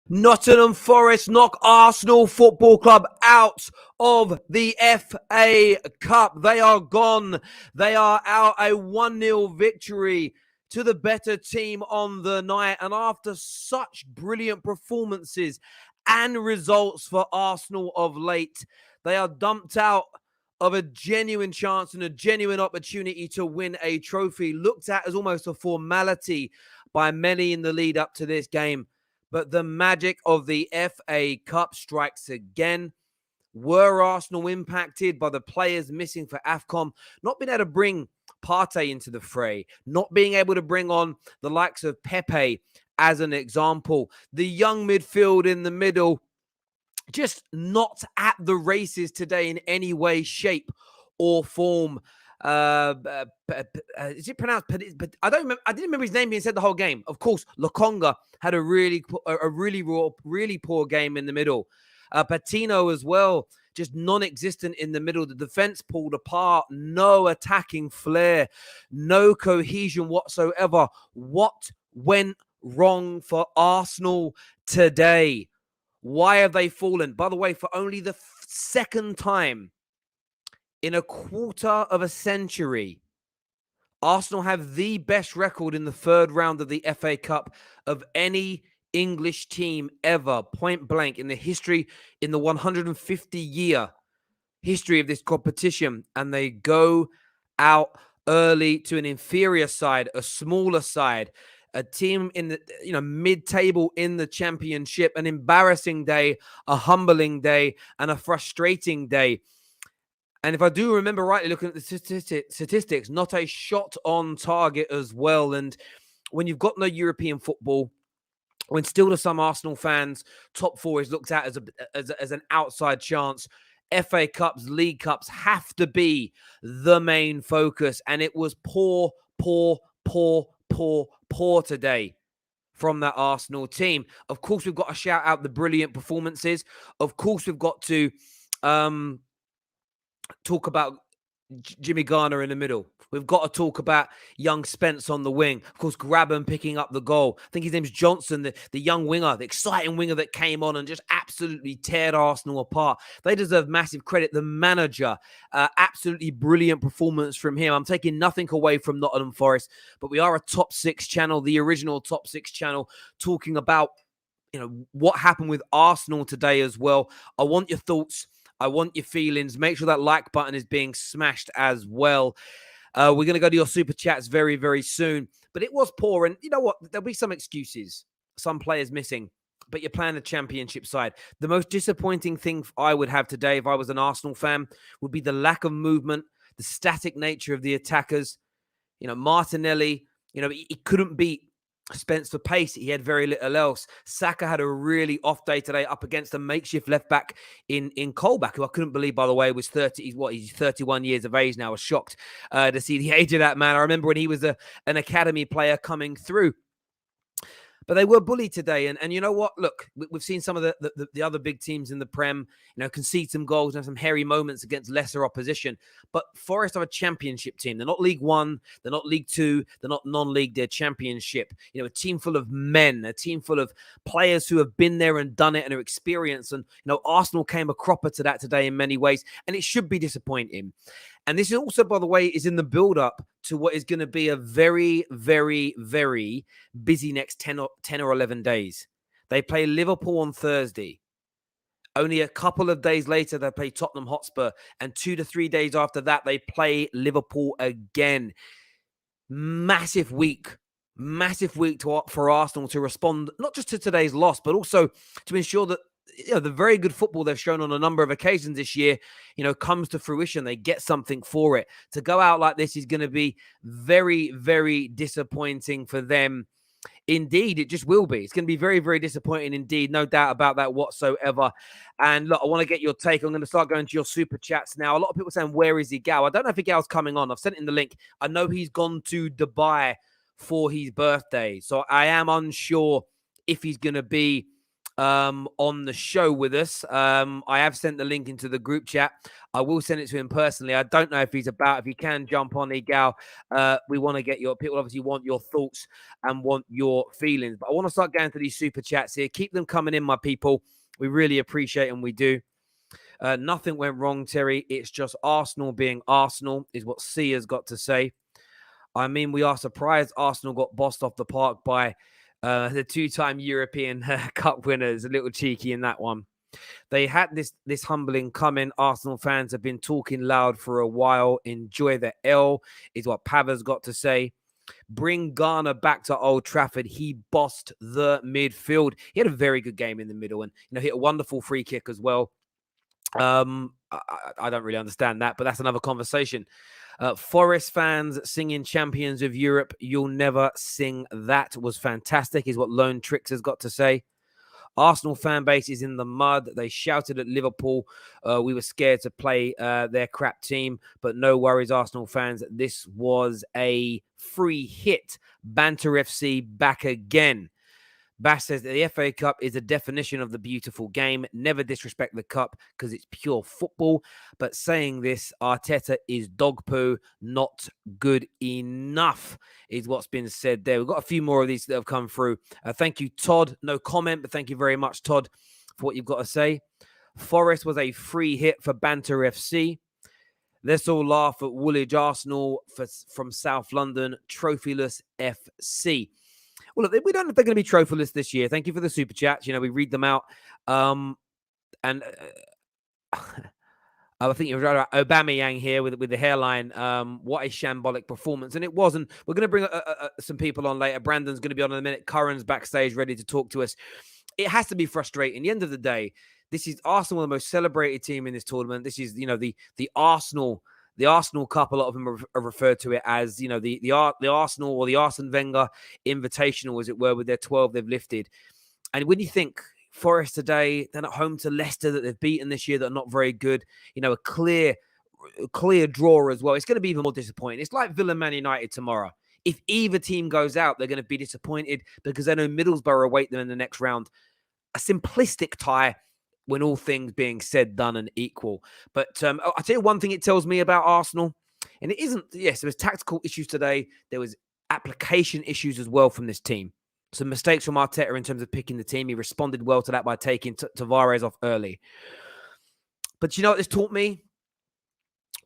Nottingham Forest knock Arsenal Football Club out of the FA Cup. They are gone. They are out. A 1-0 victory to the better team on the night. And after such brilliant performances and results for Arsenal of late, they are dumped out of a genuine chance and a genuine opportunity to win a trophy, looked at as almost a formality by many in the lead up to this game. But the magic of the FA Cup strikes again. Were Arsenal impacted by the players missing for AFCON, not being able to bring Partey into the fray, not being able to bring on the likes of Pepe as an example, the young midfield in the middle, just not at the races today in any way, shape, or form. Is it pronounced? But I don't remember. I didn't remember his name being said the whole game. Of course, Lokonga had a really poor game in the middle. Patino as well, just non-existent in the middle. The defense pulled apart. No attacking flair. No cohesion whatsoever. What went wrong for Arsenal today? Why have they fallen? By the way, for only the second time in a quarter of a century, Arsenal have the best record in the third round of the FA Cup of any English team ever, point blank, in the history, in the 150-year history of this competition. And they go out early to an inferior side, a smaller side, a team in the mid-table in the championship. An embarrassing day, a humbling day, and a frustrating day. And if I do remember rightly, looking at the statistics, not a shot on target as well. And when you've got no European football, when still to some Arsenal fans, top four is looked at as an outside chance, FA Cups, League Cups have to be the main focus. And it was poor today from that Arsenal team. Of course, we've got to shout out the brilliant performances. Of course, we've got to talk about Jimmy Garner in the middle. We've got to talk about young Spence on the wing. Of course, Grabban picking up the goal. I think his name's Johnson, the young winger, the exciting winger that came on and just absolutely teared Arsenal apart. They deserve massive credit. The manager, absolutely brilliant performance from him. I'm taking nothing away from Nottingham Forest, but we are a top six channel, the original top six channel, talking about what happened with Arsenal today as well. I want your thoughts. I want your feelings. Make sure that like button is being smashed as well. We're going to go to your super chats very, very soon. But it was poor. And you know what? There'll be some excuses. Some players missing. But you're playing the championship side. The most disappointing thing I would have today if I was an Arsenal fan would be the lack of movement, the static nature of the attackers. Martinelli, he couldn't beat Spence for pace. He had very little else. Saka had a really off day today up against a makeshift left back in Colback, who I couldn't believe, by the way, was 30. He's 31 years of age now. I was shocked to see the age of that man. I remember when he was an academy player coming through. But they were bullied today. And you know what? Look, we've seen some of the other big teams in the Prem, concede some goals and have some hairy moments against lesser opposition. But Forest are a championship team. They're not League One. They're not League Two. They're not non-league. They're championship. A team full of men, a team full of players who have been there and done it and are experienced. And, Arsenal came a cropper to that today in many ways. And it should be disappointing. And this is also, by the way, is in the build-up to what is going to be a very, very, very busy next 10 or 11 days. They play Liverpool on Thursday. Only a couple of days later, they play Tottenham Hotspur. And 2 to 3 days after that, they play Liverpool again. Massive week for Arsenal to respond, not just to today's loss, but also to ensure that the very good football they've shown on a number of occasions this year, comes to fruition. They get something for it. To go out like this is going to be very, very disappointing for them. Indeed, it just will be. It's going to be very, very disappointing indeed. No doubt about that whatsoever. And look, I want to get your take. I'm going to start going to your super chats now. A lot of people saying, where is Igao? I don't know if Igao's coming on. I've sent in the link. I know he's gone to Dubai for his birthday. So I am unsure if he's going to be on the show with us. I have sent the link into the group chat. I will send it to him personally. I don't know if he's about. If you can jump on, Igal. We want to get your people. Obviously, want your thoughts and want your feelings. But I want to start going to these super chats here. Keep them coming in, my people. We really appreciate them. We do. Nothing went wrong, Terry. It's just Arsenal being Arsenal, is what C has got to say. I mean, we are surprised Arsenal got bossed off the park by the two-time European Cup winners. A little cheeky in that one. They had this humbling coming. Arsenal fans have been talking loud for a while. Enjoy the L, is what Pava's got to say. Bring Garner back to Old Trafford. He bossed the midfield. He had a very good game in the middle and hit a wonderful free kick as well. I don't really understand that, but that's another conversation. Forest fans singing Champions of Europe. You'll never sing that. Was fantastic, is what Lone Tricks has got to say. Arsenal fan base is in the mud. They shouted at Liverpool. We were scared to play their crap team, but no worries, Arsenal fans. This was a free hit. Banter FC back again. Bash says that the FA Cup is a definition of the beautiful game. Never disrespect the cup because it's pure football. But saying this, Arteta is dog poo, not good enough, is what's been said there. We've got a few more of these that have come through. Thank you, Todd. No comment, but thank you very much, Todd, for what you've got to say. Forest was a free hit for Banter FC. Let's all laugh at Woolwich Arsenal from South London. Trophyless FC. Well, look, we don't know if they're going to be trophyless this year. Thank you for the super chats. We read them out. I think you're right about Aubameyang here with the hairline. What a shambolic performance. And it wasn't. We're going to bring some people on later. Brandon's going to be on in a minute. Curren's backstage ready to talk to us. It has to be frustrating. At the end of the day, this is Arsenal, the most celebrated team in this tournament. This is, the Arsenal. The Arsenal Cup, a lot of them are referred to it as, the Arsenal or the Arsene Wenger Invitational, as it were, with their 12 they've lifted. And when you think Forest today, they're not home to Leicester that they've beaten this year that are not very good, a clear draw as well. It's going to be even more disappointing. It's like Villa Man United tomorrow. If either team goes out, they're going to be disappointed because they know Middlesbrough await them in the next round. A simplistic tie, when all things being said, done, and equal. But I'll tell you one thing it tells me about Arsenal, and it isn't, yes, there was tactical issues today. There was application issues as well from this team. Some mistakes from Arteta in terms of picking the team. He responded well to that by taking Tavares off early. But you know what this taught me?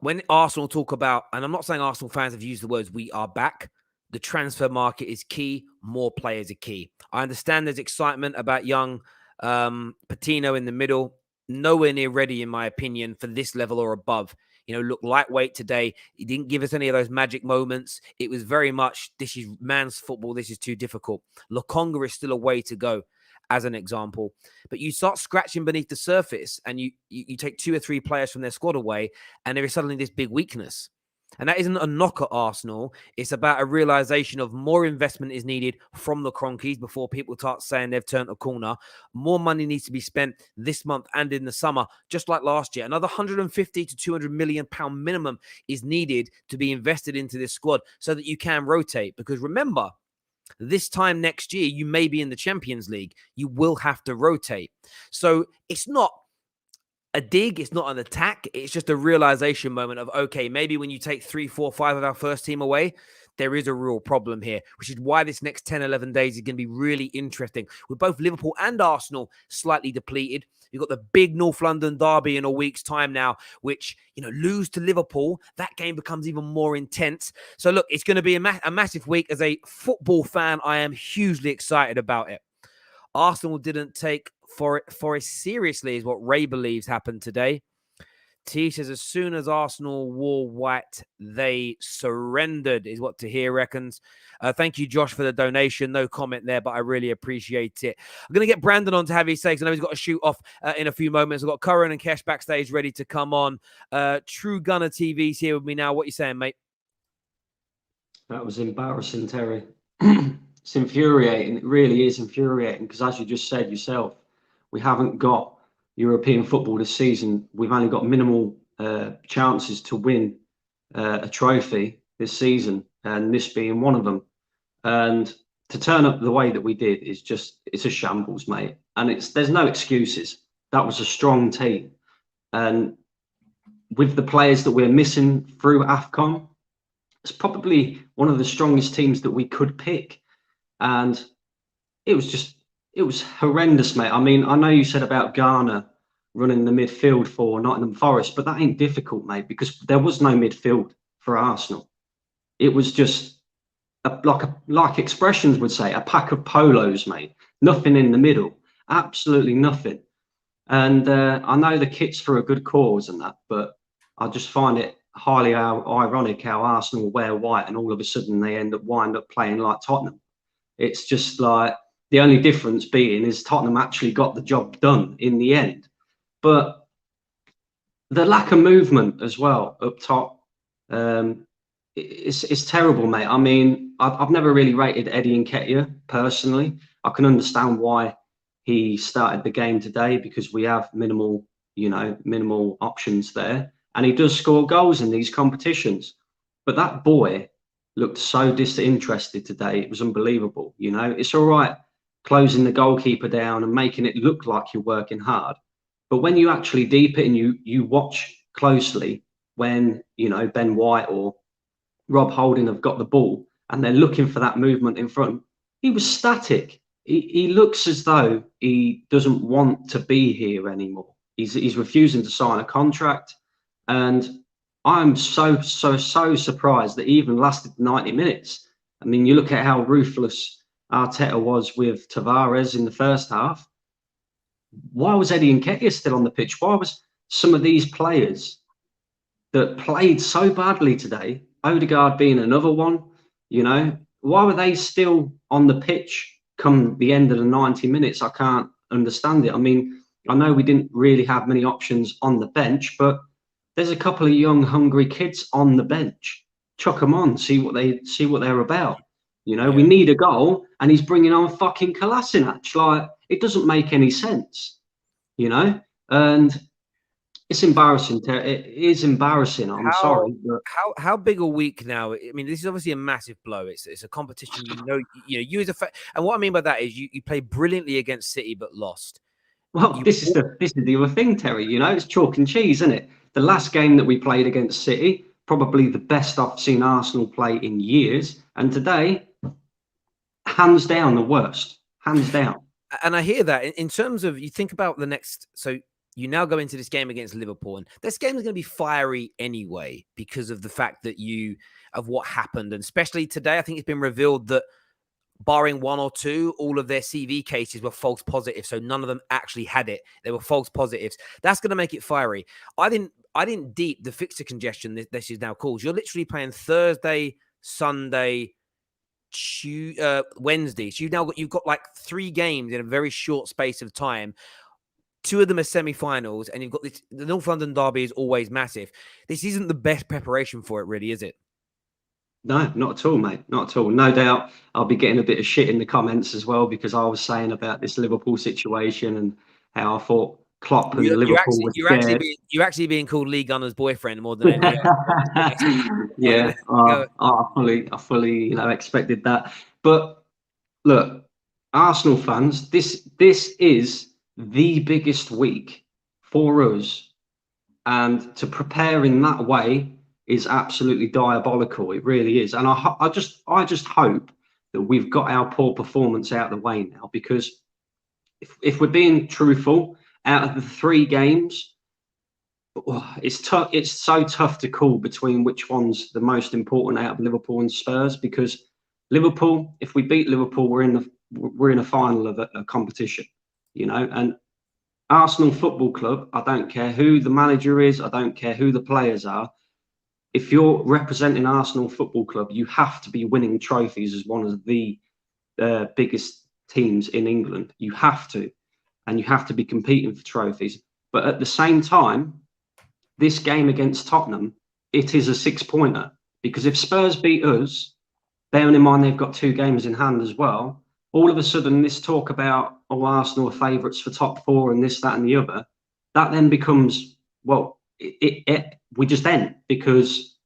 When Arsenal talk about, and I'm not saying Arsenal fans have used the words, we are back. The transfer market is key. More players are key. I understand there's excitement about young Patino in the middle, nowhere near ready, in my opinion, for this level or above. Look lightweight today. He didn't give us any of those magic moments. It was very much, this is man's football. This is too difficult. Lokonga is still a way to go, as an example. But you start scratching beneath the surface and you take 2 or 3 players from their squad away, and there is suddenly this big weakness. And that isn't a knock at Arsenal. It's about a realization of more investment is needed from the Cronkies before people start saying they've turned a corner. More money needs to be spent this month and in the summer, just like last year. Another 150 to 200 million pound minimum is needed to be invested into this squad so that you can rotate. Because remember, this time next year, you may be in the Champions League. You will have to rotate. So it's not a dig, it's not an attack. It's just a realization moment of, okay, maybe when you take 3, 4, 5 of our first team away, there is a real problem here, which is why this next 10, 11 days is going to be really interesting. With both Liverpool and Arsenal slightly depleted. You've got the big North London derby in a week's time now, which, lose to Liverpool, that game becomes even more intense. So look, it's going to be a massive week. As a football fan, I am hugely excited about it. Arsenal didn't take Forest seriously, is what Ray believes happened today. T says, as soon as Arsenal wore white, they surrendered, is what Tahir reckons. Thank you, Josh, for the donation. No comment there, but I really appreciate it. I'm going to get Brandon on to have his say, because I know he's got to shoot off in a few moments. I've got Curren and Kesh backstage ready to come on. True Gunner TV's here with me now. What are you saying, mate? That was embarrassing, Terry. It's infuriating. It really is infuriating, because as you just said yourself, we haven't got European football this season. We've only got minimal chances to win a trophy this season, and this being one of them. And to turn up the way that we did is just, it's a shambles, mate. And there's no excuses. That was a strong team. And with the players that we're missing through AFCON, it's probably one of the strongest teams that we could pick. And it was horrendous, mate. I mean, I know you said about Garner running the midfield for Nottingham Forest, but that ain't difficult, mate, because there was no midfield for Arsenal. It was just like expressions would say, a pack of polos, mate. Nothing in the middle, absolutely nothing. And I know the kit's for a good cause and that, but I just find it highly ironic how Arsenal wear white and all of a sudden they wind up playing like Tottenham. It's just like, the only difference being is Tottenham actually got the job done in the end. But the lack of movement as well up top, it's terrible, mate. I mean, I've never really rated Eddie Nketiah personally. I can understand why he started the game today, because we have minimal options there. And he does score goals in these competitions. But that boy looked so disinterested today. It was unbelievable. It's all right closing the goalkeeper down and making it look like you're working hard. But when you actually deep it and you watch closely when, Ben White or Rob Holding have got the ball and they're looking for that movement in front, he was static. He looks as though he doesn't want to be here anymore. He's refusing to sign a contract. And I'm so surprised that he even lasted 90 minutes. I mean, you look at how ruthless Arteta was with Tavares in the first half. Why was Eddie Nketiah still on the pitch? Why was some of these players that played so badly today, Odegaard being another one, why were they still on the pitch come the end of the 90 minutes? I can't understand it. I mean, I know we didn't really have many options on the bench, but there's a couple of young, hungry kids on the bench. Chuck them on, see what they're about. We need a goal, and he's bringing on fucking Kolasinac. Like, it doesn't make any sense, and it's embarrassing. It is embarrassing. I'm sorry. But how big a week now? I mean, this is obviously a massive blow. It's a competition. You as a and what I mean by that is you play brilliantly against City but lost. Well, this is the other thing, Terry. It's chalk and cheese, isn't it? The last game that we played against City, probably the best I've seen Arsenal play in years, and today, hands down, the worst. Hands down. And I hear that in terms of, you think about the next, so you now go into this game against Liverpool, and this game is going to be fiery anyway because of the fact that of what happened. And especially today, I think it's been revealed that barring one or two, all of their CV cases were false positives. So none of them actually had it. They were false positives. That's going to make it fiery. I didn't deep the fixture congestion this is now called. You're literally playing Thursday, Sunday, Wednesday. So you've got like 3 games in a very short space of time. 2 of them are semi-finals, and you've got this. The North London derby is always massive. This isn't the best preparation for it, really, is it? No, not at all, mate. Not at all. No doubt I'll be getting a bit of shit in the comments as well, because I was saying about this Liverpool situation and how I thought Klopp and Liverpool was scared. You're actually being called Lee Gunner's boyfriend more than anything. Yeah, I fully expected that. But look, Arsenal fans, this is the biggest week for us, and to prepare in that way is absolutely diabolical. It really is. And I just hope that we've got our poor performance out of the way now, because if we're being truthful, out of the 3 games, it's tough. It's so tough to call between which one's the most important out of Liverpool and Spurs, because Liverpool, if we beat Liverpool, we're in a final of a competition, and Arsenal Football Club, I don't care who the manager is, I don't care who the players are. If you're representing Arsenal Football Club, you have to be winning trophies as one of the biggest teams in England. You have to, and you have to be competing for trophies. But at the same time, this game against Tottenham, it is a 6-pointer, because if Spurs beat us, bearing in mind they've got 2 games in hand as well, all of a sudden this talk about, Arsenal are favourites for top 4 and this, that and the other, that then becomes, well, we just end, because,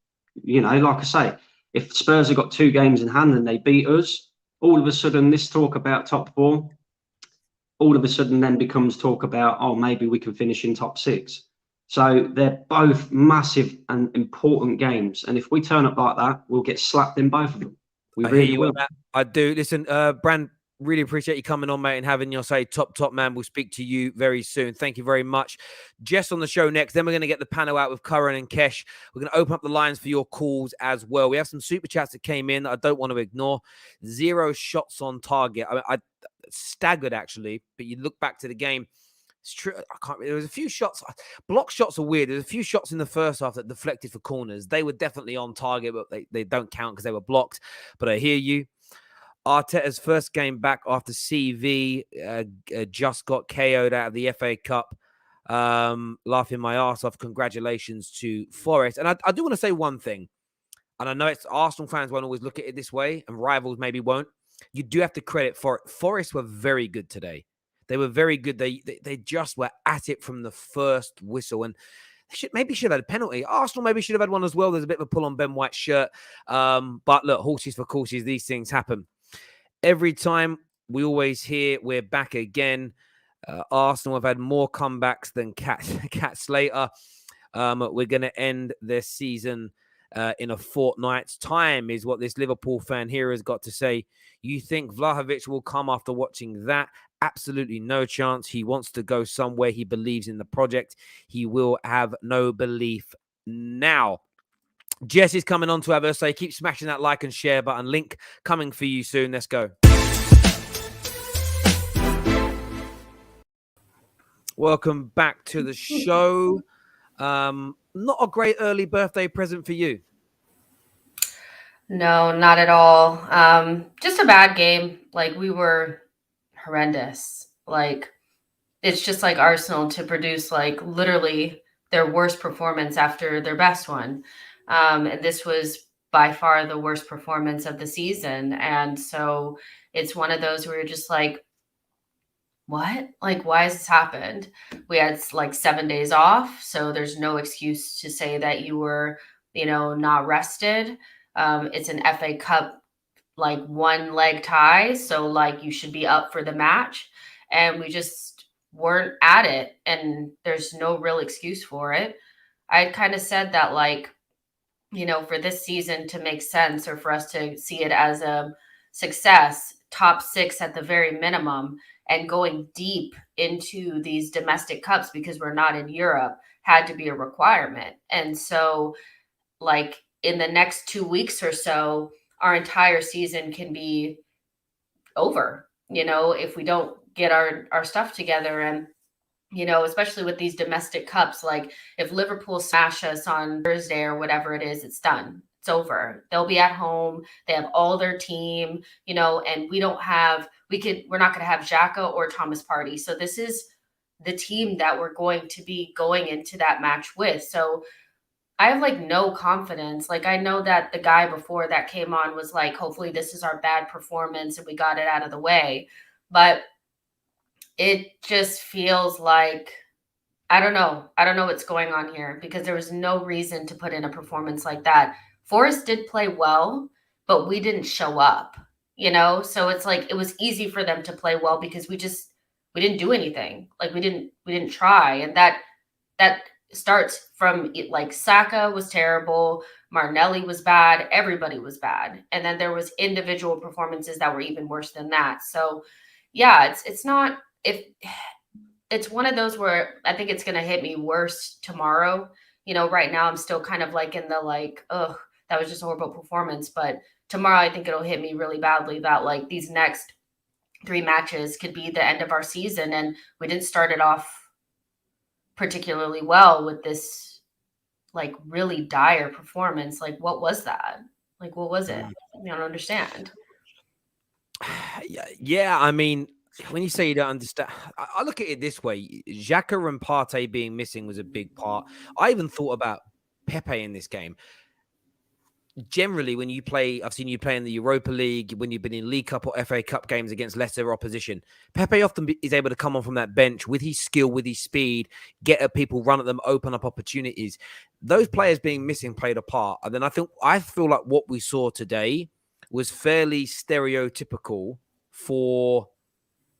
like I say, if Spurs have got 2 games in hand and they beat us, all of a sudden this talk about top four, all of a sudden then becomes talk about, oh, maybe we can finish in top six. So they're both massive and important games. And if we turn up like that, we'll get slapped in both of them. We really will. I do. Listen, Brand, really appreciate you coming on, mate, and having your say. Top man. We'll speak to you very soon. Thank you very much. Jess on the show next. Then we're going to get the panel out with Curren and Kesh. We're going to open up the lines for your calls as well. We have some super chats that came in that I don't want to ignore. 0 shots on target. I staggered, actually, but you look back to the game. It's true. There was a few shots. Block shots are weird. There's a few shots in the first half that deflected for corners. They were definitely on target, but they don't count because they were blocked. But I hear you. Arteta's first game back after CV just got KO'd out of the FA Cup. Laughing my ass off. Congratulations to Forest. And I do want to say one thing. And I know it's Arsenal fans won't always look at it this way, and rivals maybe won't. You do have to credit for it. Forest were very good today. They were very good. They just were at it from the first whistle. And maybe should have had a penalty. Arsenal maybe should have had one as well. There's a bit of a pull on Ben White's shirt. But look, horses for courses. These things happen. Every time we always hear we're back again. Arsenal have had more comebacks than Cat Slater. We're going to end their season in a fortnight's time, is what this Liverpool fan here has got to say. You think Vlahovic will come after watching that? Absolutely no chance. He wants to go somewhere. He believes in the project. He will have no belief now. Jess is coming on to have her say. Keep smashing that like and share button. Link coming for you soon. Let's go. Welcome back to the show. Not a great early birthday present for you. No, not at all. Just a bad game. Like, we were horrendous. Like, it's just like Arsenal to produce like literally their worst performance after their best one. And this was by far the worst performance of the season. And so it's one of those where you're just like, what? Like, why has this happened? We had like 7 days off. So there's no excuse to say that you were, not rested. It's an FA Cup, like, one leg tie. So like you should be up for the match. And we just weren't at it. And there's no real excuse for it. I kind of said that, like, for this season to make sense, or for us to see it as a success, top 6 at the very minimum, and going deep into these domestic cups, because we're not in Europe, had to be a requirement. And so, like, in the next 2 weeks or so, our entire season can be over, if we don't get our stuff together. And especially with these domestic cups, like, if Liverpool smash us on Thursday or whatever it is, it's done. It's over. They'll be at home. They have all their team, and we're not going to have Xhaka or Thomas Partey. So this is the team that we're going to be going into that match with. So I have like no confidence. Like, I know that the guy before that came on was like, hopefully this is our bad performance and we got it out of the way. But it just feels like, I don't know what's going on here, because there was no reason to put in a performance like that. Forrest did play well, but we didn't show up, so it's like, it was easy for them to play well because we didn't do anything. Like, we didn't try. And that starts from, like, Saka was terrible. Martinelli was bad. Everybody was bad. And then there was individual performances that were even worse than that. So yeah, it's one of those where I think it's going to hit me worse tomorrow. Right now I'm still kind of like in the, like, ugh, that was just a horrible performance. But tomorrow I think it'll hit me really badly that, like, these next 3 matches could be the end of our season. And we didn't start it off particularly well with this, like, really dire performance. Like, what was that? Like, what was it? I don't understand. Yeah, I mean, when you say you don't understand, I look at it this way. Xhaka and Partey being missing was a big part. I even thought about Pepe in this game. Generally, when you play, I've seen you play in the Europa League, when you've been in League Cup or FA Cup games against lesser opposition, Pepe often is able to come on from that bench with his skill, with his speed, get at people, run at them, open up opportunities. Those players being missing played a part. And then I feel like what we saw today was fairly stereotypical for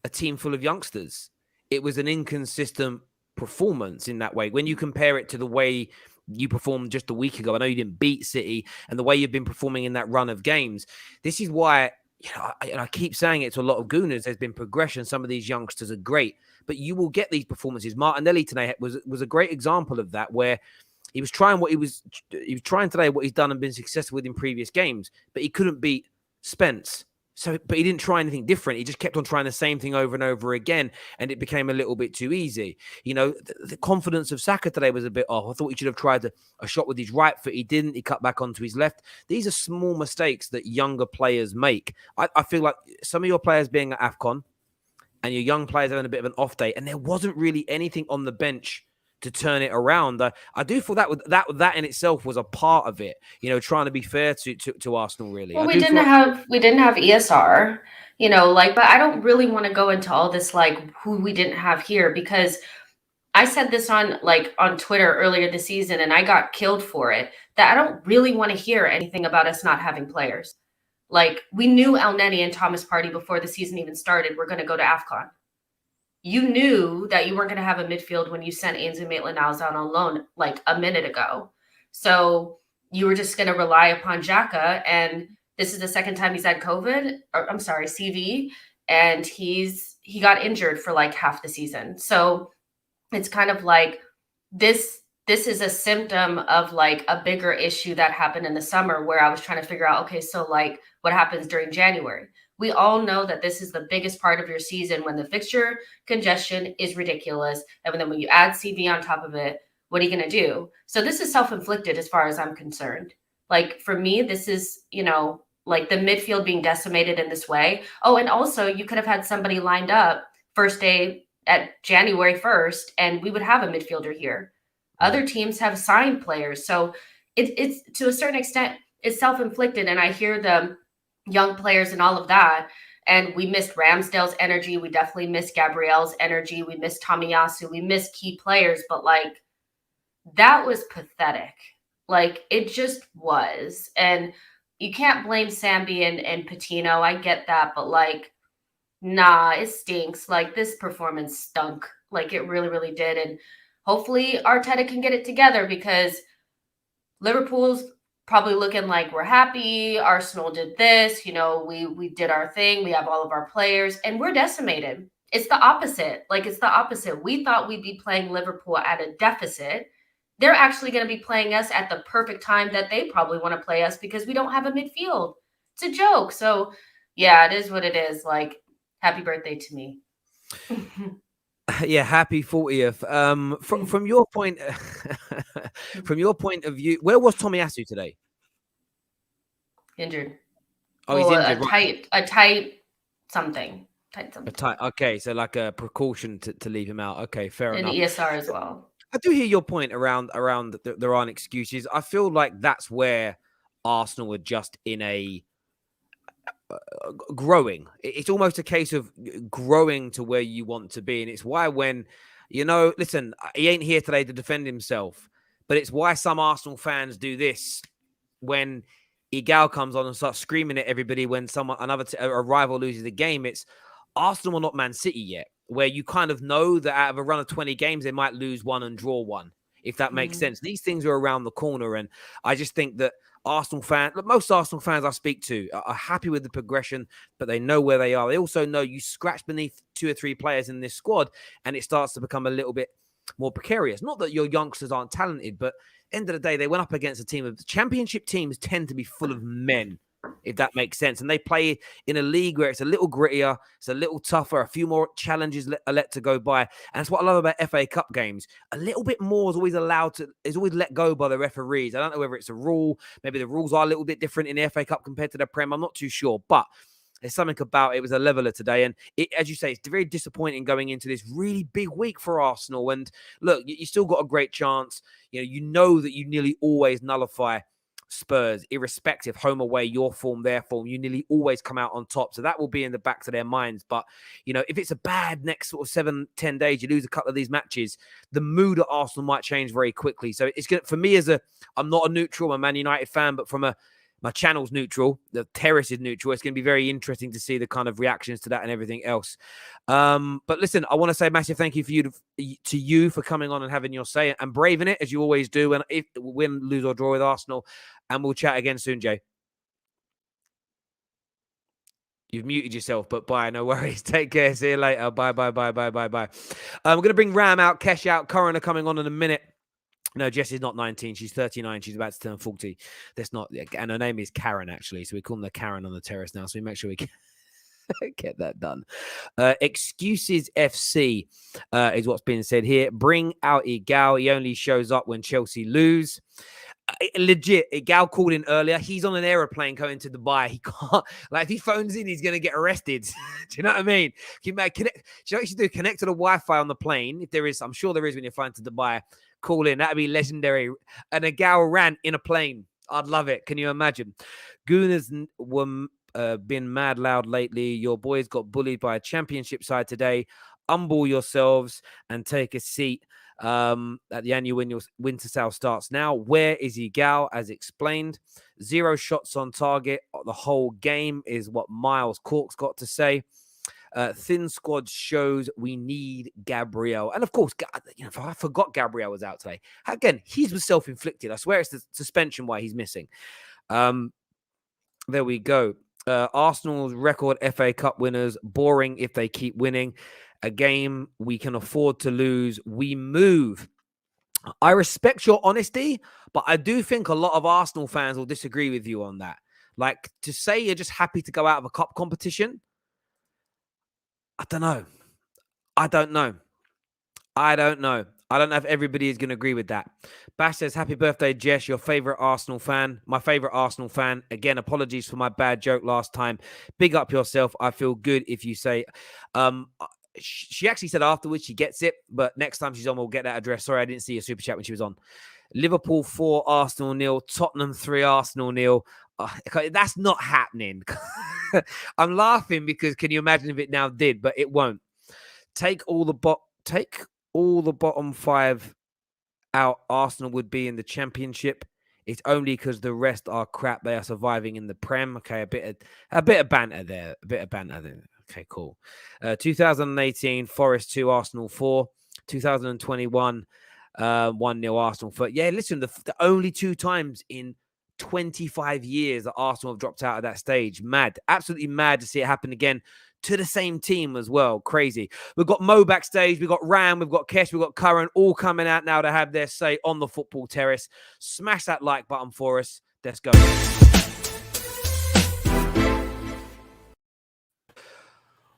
a team full of youngsters. It was an inconsistent performance in that way. When you compare it to the way you performed just a week ago, I know you didn't beat City, and the way you've been performing in that run of games, this is why, I keep saying it to a lot of Gooners, there's been progression. Some of these youngsters are great, but you will get these performances. Martinelli today was a great example of that, where he was trying today what he's done and been successful with in previous games, but he couldn't beat Spence. So, but he didn't try anything different. He just kept on trying the same thing over and over again, and it became a little bit too easy. The confidence of Saka today was a bit off. I thought he should have tried a shot with his right foot. He didn't. He cut back onto his left. These are small mistakes that younger players make. I feel like some of your players being at AFCON and your young players having a bit of an off day, and there wasn't really anything on the bench to turn it around. I do feel that in itself was a part of it, trying to be fair to Arsenal, really. Well, we didn't have ESR, but I don't really want to go into all this, like, who we didn't have here, because I said this on Twitter earlier this season, and I got killed for it, that I don't really want to hear anything about us not having players. Like, we knew El Neni and Thomas Partey before the season even started were going to go to AFCON. You knew that you weren't going to have a midfield when you sent Ainsley Maitland-Niles out on loan like a minute ago. So you were just going to rely upon Xhaka, and this is the second time he's had CV, and he got injured for like half the season. So it's kind of like this is a symptom of like a bigger issue that happened in the summer, where I was trying to figure out, okay, so like what happens during January? We all know that this is the biggest part of your season, when the fixture congestion is ridiculous. And then when you add CV on top of it, what are you going to do? So this is self-inflicted as far as I'm concerned. Like, for me, this is, like the midfield being decimated in this way. Oh, and also you could have had somebody lined up first day at January 1st, and we would have a midfielder here. Other teams have signed players. So it's to a certain extent, it's self-inflicted. And I hear the young players and all of that. And we missed Ramsdale's energy. We definitely missed Gabriel's energy. We missed Tomiyasu. We missed key players. But like, that was pathetic. Like, it just was. And you can't blame Sambi and Patino. I get that. But like, nah, it stinks. Like, this performance stunk. Like, it really, really did. And hopefully Arteta can get it together, because Liverpool's probably looking like we're happy. Arsenal did this, we did our thing. We have all of our players, and we're decimated. It's the opposite. Like, it's the opposite. We thought we'd be playing Liverpool at a deficit. They're actually going to be playing us at the perfect time that they probably want to play us, because we don't have a midfield. It's a joke. So yeah, it is what it is. Like, happy birthday to me. Yeah, happy 40th. From your point, from your point of view, where was Tomiyasu today? Injured. Oh, he's injured. A tight something. Okay, so like a precaution to leave him out. Okay, fair enough. And ESR as well. I do hear your point around there aren't excuses. I feel like that's where Arsenal are just in a growing. It's almost a case of growing to where you want to be. And it's why when, listen, he ain't here today to defend himself, but it's why some Arsenal fans do this when Igal comes on and starts screaming at everybody when a rival loses the game. It's Arsenal are not Man City yet, where you kind of know that out of a run of 20 games, they might lose one and draw one, if that makes sense. These things are around the corner. And I just think that most Arsenal fans I speak to are happy with the progression, but they know where they are. They also know you scratch beneath 2 or 3 players in this squad, and it starts to become a little bit more precarious. Not that your youngsters aren't talented, but end of the day, they went up against a team of championship teams tend to be full of men, if that makes sense. And they play in a league where it's a little grittier, it's a little tougher, a few more challenges are let to go by. And that's what I love about FA Cup games. A little bit more is always let go by the referees. I don't know whether it's a rule. Maybe the rules are a little bit different in the FA Cup compared to the Prem. I'm not too sure, but there's something about it. It was a leveler today. And as you say, it's very disappointing going into this really big week for Arsenal. And look, you still got a great chance. You know that you nearly always nullify Spurs, irrespective, home away, your form, their form, you nearly always come out on top. So that will be in the backs of their minds. But, if it's a bad next sort of 7-10 days, you lose a couple of these matches, the mood at Arsenal might change very quickly. So it's good for me I'm not a neutral, I'm a Man United fan, but from a My channel's neutral. The terrace is neutral. It's going to be very interesting to see the kind of reactions to that and everything else. But listen, I want to say a massive thank you to you for coming on and having your say and braving it as you always do. And if win, lose or draw with Arsenal, and we'll chat again soon, Jay. You've muted yourself, but bye. No worries. Take care. See you later. Bye. We're going to bring Ram out, Kesh out. Curren are coming on in a minute. No, Jess is not 19. She's 39. She's about to turn 40. That's not, and her name is Karen, actually. So we call her Karen on the terrace now. So we make sure we get that done. Excuses FC is what's being said here. Bring out Igal. He only shows up when Chelsea lose. Legit, Igal called in earlier. He's on an aeroplane going to Dubai. He can't, like, if he phones in, he's going to get arrested. Do you know what I mean? Can you connect, you know what you should do? Connect to the Wi-Fi on the plane. If there is, I'm sure there is when you're flying to Dubai. Call in. That'd be legendary. And Igal ran in a plane. I'd love it. Can you imagine? Gooners were been mad loud lately. Your boys got bullied by a championship side today. Humble yourselves and take a seat. At the annual winter sale starts now. Where is Igal? As explained, 0 shots on target the whole game is what Miles Cork's got to say. Thin squad shows we need Gabriel, and of course, you know, I forgot Gabriel was out today. Again, he was self-inflicted. I swear it's the suspension why he's missing. There we go. Arsenal's record FA Cup winners. Boring if they keep winning. A game we can afford to lose. We move. I respect your honesty, but I do think a lot of Arsenal fans will disagree with you on that. Like, to say you're just happy to go out of a cup competition, I don't know. I don't know if everybody is going to agree with that. Bash says, happy birthday, Jess, your favorite Arsenal fan. My favorite Arsenal fan. Again, apologies for my bad joke last time. Big up yourself. I feel good if you say... she actually said afterwards she gets it, but next time she's on, we'll get that address. Sorry, I didn't see a super chat when she was on. Liverpool 4, Arsenal 0, Tottenham 3, Arsenal 0. That's not happening. I'm laughing because can you imagine if it now did, but it won't. Take all the bottom 5 out. Arsenal would be in the championship. It's only because the rest are crap. They are surviving in the Prem. Okay, a bit of banter there. Okay, cool. 2018, Forest 2, Arsenal 4. 2021, 1-0 Arsenal 4. Yeah, listen, the only 2 times in 25 years that Arsenal have dropped out of that stage. Mad. Absolutely mad to see it happen again to the same team as well. Crazy. We've got Mo backstage. We've got Ram. We've got Kesh. We've got Curren all coming out now to have their say on the football terrace. Smash that like button for us. Let's go.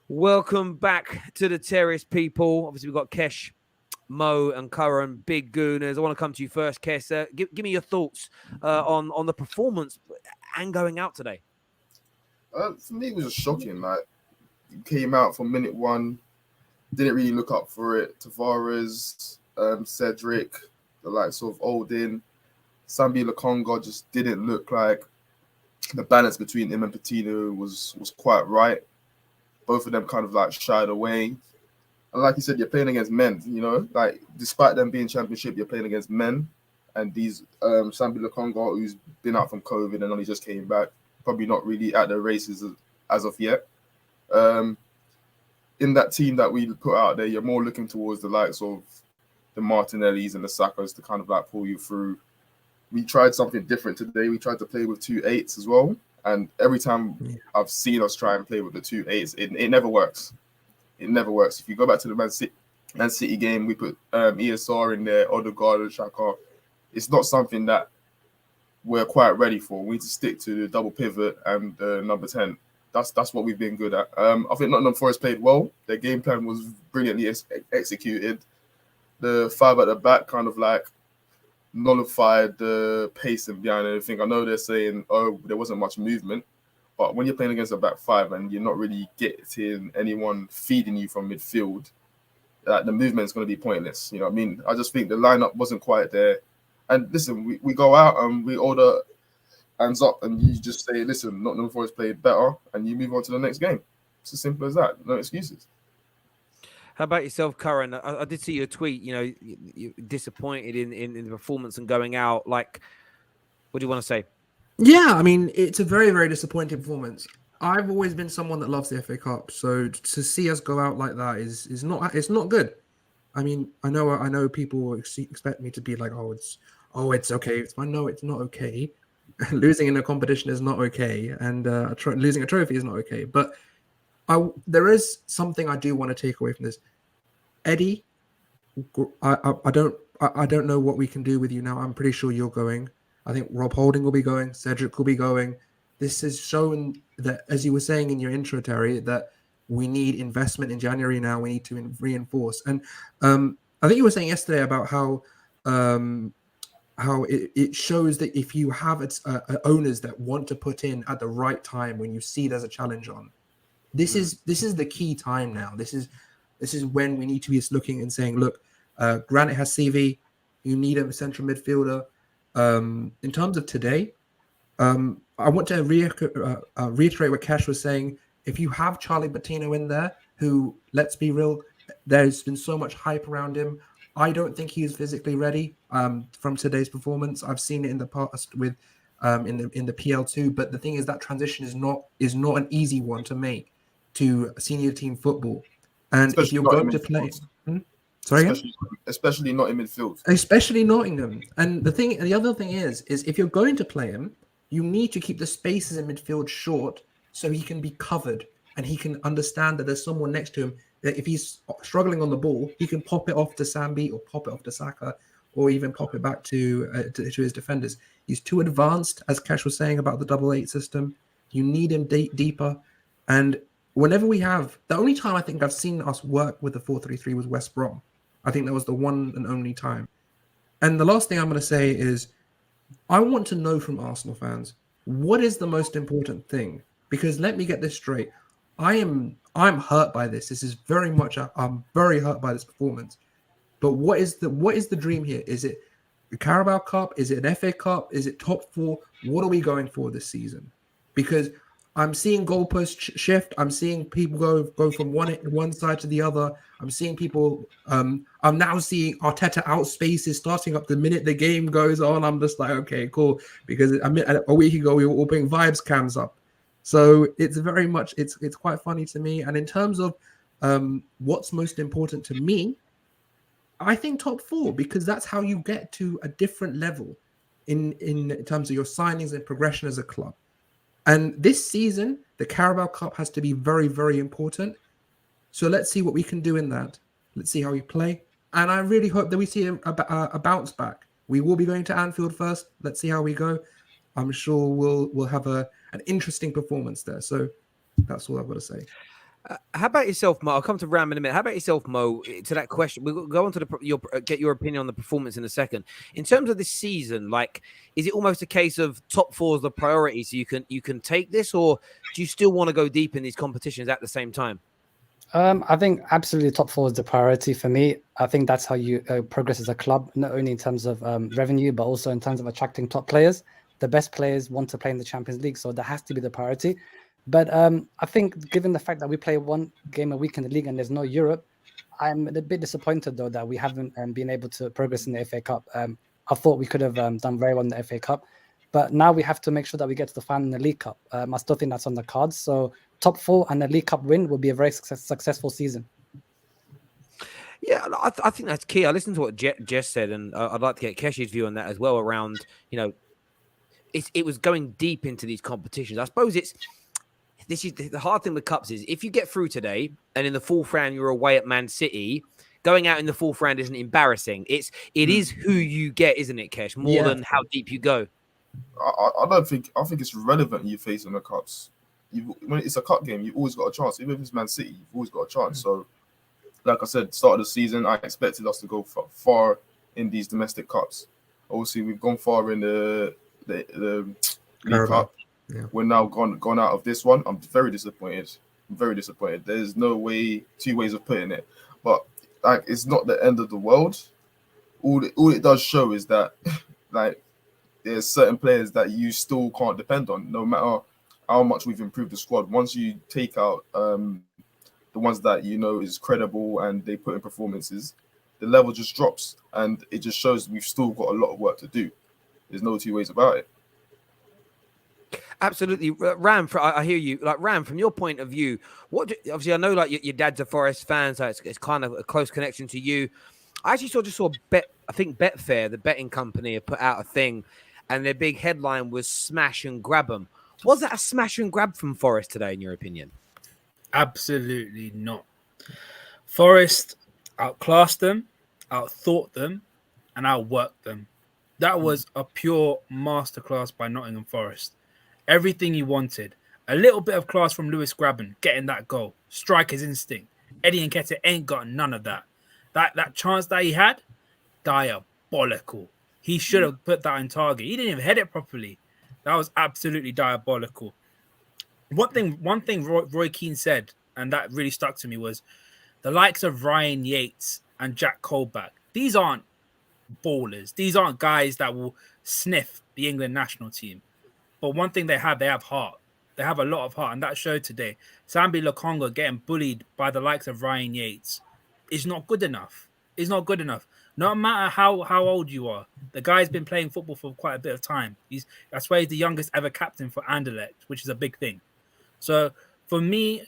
Welcome back to the terrace, people. Obviously, we've got Kesh, Mo, and Curren, big gooners. I want to come to you first, Kesh. Give me your thoughts on the performance and going out today. For me, it was just shocking. Like, came out from minute 1, didn't really look up for it. Tavares, Cedric, the likes of Oldin, Sambi Lokonga just didn't look like the balance between him and Patino was quite right. Both of them kind of like shied away. And like you said, you're playing against men, you know, like despite them being championship, you're playing against men. And these Sambi Lokonga, who's been out from COVID and only just came back, probably not really at the races as of yet. In that team that we put out there, you're more looking towards the likes of the Martinellis and the Sakas to kind of like pull you through. We tried something different today. We tried to play with 2 8s as well. And every time I've seen us try and play with the 2 8s, it never works. It never works. If you go back to the Man City game, we put ESR in there, Odegaard and Xhaka. It's not something that we're quite ready for. We need to stick to the double pivot and number 10. That's what we've been good at. I think Nottingham Forest played well. Their game plan was brilliantly executed. The 5 at the back kind of like nullified the pacing behind everything. I know they're saying, oh, there wasn't much movement, but when you're playing against a back 5 and you're not really getting anyone feeding you from midfield, the movement is going to be pointless. You know what I mean? I just think the lineup wasn't quite there. And listen, we go out and we order hands up and you just say, listen, Nottingham Forest played better, and you move on to the next game. It's as simple as that. No excuses. How about yourself, Curren? I did see your tweet. You know, you're disappointed in the performance and going out. Like, what do you want to say? Yeah, I mean, it's a very, very disappointing performance. I've always been someone that loves the FA Cup, so to see us go out like that is not good. I mean, I know people expect me to be like, it's okay. It's fine. No, it's not okay. Losing in a competition is not okay, and losing a trophy is not okay. But there is something I do want to take away from this. Eddie, I don't know what we can do with you now. I'm pretty sure you're going. I think Rob Holding will be going. Cedric will be going. This has shown that, as you were saying in your intro, Terry, that we need investment in January now. We need to reinforce. And I think you were saying yesterday about how it shows that if you have owners that want to put in at the right time when you see there's a challenge on, this is the key time now. This is when we need to be looking and saying, look, Granit has CV. You need a central midfielder. In terms of today, I want to reiterate what Cash was saying. If you have Charlie Bettino in there, who, let's be real, there's been so much hype around him. I don't think he is physically ready from today's performance. I've seen it in the past with in the PL2, but the thing is that transition is not an easy one to make to senior team football. And Especially if you're not going in to play, midfield. sorry, again? Especially not in midfield. Especially Nottingham. And the other thing is if you're going to play him, you need to keep the spaces in midfield short so he can be covered and he can understand that there's someone next to him that if he's struggling on the ball, he can pop it off to Sambi or pop it off to Saka or even pop it back to his defenders. He's too advanced, as Cash was saying about the 8-8 system. You need him deeper. And whenever we have, the only time I think I've seen us work with the 4-3-3 was West Brom. I think that was the one and only time. And the last thing I'm going to say is I want to know from Arsenal fans, what is the most important thing? Because let me get this straight. I'm hurt by this. This is very much I'm very hurt by this performance. But what is the dream here? Is it the Carabao Cup? Is it an FA Cup? Is it top 4? What are we going for this season? Because I'm seeing goalposts shift. I'm seeing people go from one side to the other. I'm seeing people. I'm now seeing Arteta out spaces starting up the minute the game goes on. I'm just like, okay, cool. Because a week ago we were all putting vibes cams up, so it's very much it's quite funny to me. And in terms of what's most important to me, I think top 4, because that's how you get to a different level in terms of your signings and progression as a club. And this season, the Carabao Cup has to be very, very important. So let's see what we can do in that. Let's see how we play. And I really hope that we see a bounce back. We will be going to Anfield first. Let's see how we go. I'm sure we'll have an interesting performance there. So that's all I've got to say. How about yourself, Mo? I'll come to Ram in a minute. How about yourself, Mo? To that question, we'll go on to get your opinion on the performance in a second. In terms of this season, like, is it almost a case of top 4 is the priority, so you can take this, or do you still want to go deep in these competitions at the same time? I think absolutely top 4 is the priority for me. I think that's how you progress as a club, not only in terms of revenue, but also in terms of attracting top players. The best players want to play in the Champions League, so that has to be the priority. But I think given the fact that we play one game a week in the league and there's no Europe, I'm a bit disappointed, though, that we haven't been able to progress in the FA Cup. I thought we could have done very well in the FA Cup. But now we have to make sure that we get to the final in the League Cup. I still think that's on the cards. So top 4 and a League Cup win will be a very successful season. Yeah, I think that's key. I listened to what Jess said, and I'd like to get Kesh's view on that as well around, it was going deep into these competitions. I suppose this is the hard thing with cups is if you get through today and in the 4th round you're away at Man City, going out in the 4th round isn't embarrassing. It is who you get, isn't it, Kesh? More than how deep you go. I think it's relevant you face in the cups. When it's a cup game, you've always got a chance. Even if it's Man City, you've always got a chance. So, like I said, start of the season, I expected us to go far in these domestic cups. Obviously, we've gone far in the League Cup. Yeah. We're now gone out of this one. I'm very disappointed. There's no way, 2 ways of putting it. But like, it's not the end of the world. All it does show is that like there's certain players that you still can't depend on, no matter how much we've improved the squad. Once you take out the ones that is credible and they put in performances, the level just drops, and it just shows we've still got a lot of work to do. There's no 2 ways about it. Absolutely, Ram. I hear you. Like Ram, from your point of view, obviously I know like your dad's a Forest fan, so it's kind of a close connection to you. I actually saw Bet. I think Betfair, the betting company, have put out a thing, and their big headline was "Smash and Grab 'em." Was that a smash and grab from Forest today, in your opinion? Absolutely not. Forest outclassed them, outthought them, and outworked them. That was a pure masterclass by Nottingham Forest. Everything he wanted. A little bit of class from Lewis Grabban getting that goal. Striker's instinct. Eddie Nketiah ain't got none of that. That chance that he had, diabolical. He should have put that in target. He didn't even head it properly. That was absolutely diabolical. One thing Roy Keane said, and that really stuck to me, was the likes of Ryan Yates and Jack Colback. These aren't ballers. These aren't guys that will sniff the England national team. But one thing they have heart. They have a lot of heart, and that showed today. Sambi Lokonga getting bullied by the likes of Ryan Yates is not good enough. It's not good enough. No matter how old you are, the guy's been playing football for quite a bit of time. That's why he's the youngest ever captain for Anderlecht, which is a big thing. So for me,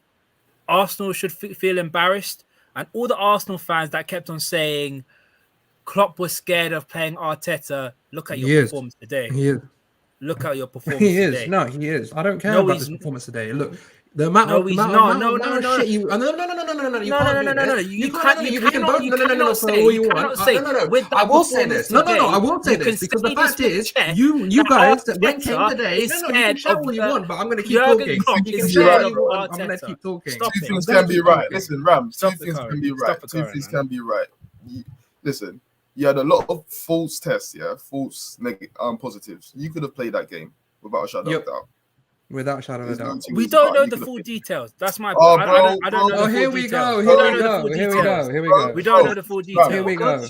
Arsenal should feel embarrassed, and all the Arsenal fans that kept on saying Klopp was scared of playing Arteta. Look at your performance today. Look at your performance today. He is. I don't care about his performance today. Look, the amount of shit you. No. You cannot say. I will say this. No. I won't say this because the fact is, you guys that when came today, you can shout all you want, but I'm going to keep talking. You can shout all you want. I'm going to keep talking. Two things can be right. Listen, Ram. Two things can be right. Two things can be right. Listen. You had a lot of false tests, false positives. You could have played that game without a shadow of doubt. Without a shadow of doubt. We don't know the full details. That's my point. I don't know. Here we go. We don't know the full details. Here we go.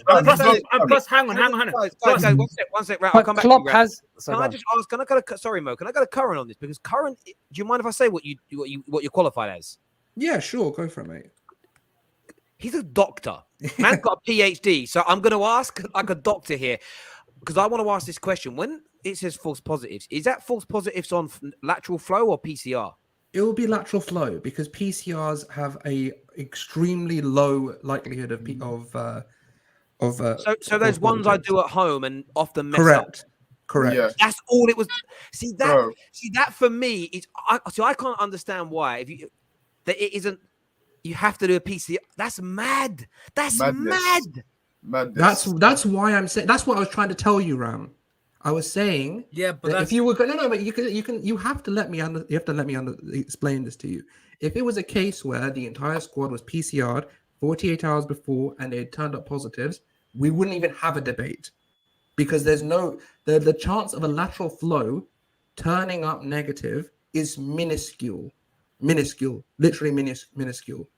Plus, hang on. One sec. I'll come back to you, Klopp has. Can I just ask? Can I go to sorry, Mo? Can I go to Curren on this? Because Curren, do you mind if I say what you're qualified as? Yeah, sure. Go for it, mate. He's a doctor. Man's got a PhD. So I'm going to ask like a doctor here because I want to ask this question. When it says false positives, is that false positives on lateral flow or PCR? It will be lateral flow because PCRs have a extremely low likelihood of. So those ones I do at home and often mess up. Correct. Yeah. That's all it was. See that for me is. I can't understand why that it isn't. You have to do a PCR. That's mad. That's mad. Madness. That's why I'm saying. That's what I was trying to tell you, Ram. I was saying. Yeah, but if you were but you have to let me explain this to you. If it was a case where the entire squad was PCR'd 48 hours before and they turned up positives, we wouldn't even have a debate because there's the chance of a lateral flow turning up negative is minuscule, literally minuscule.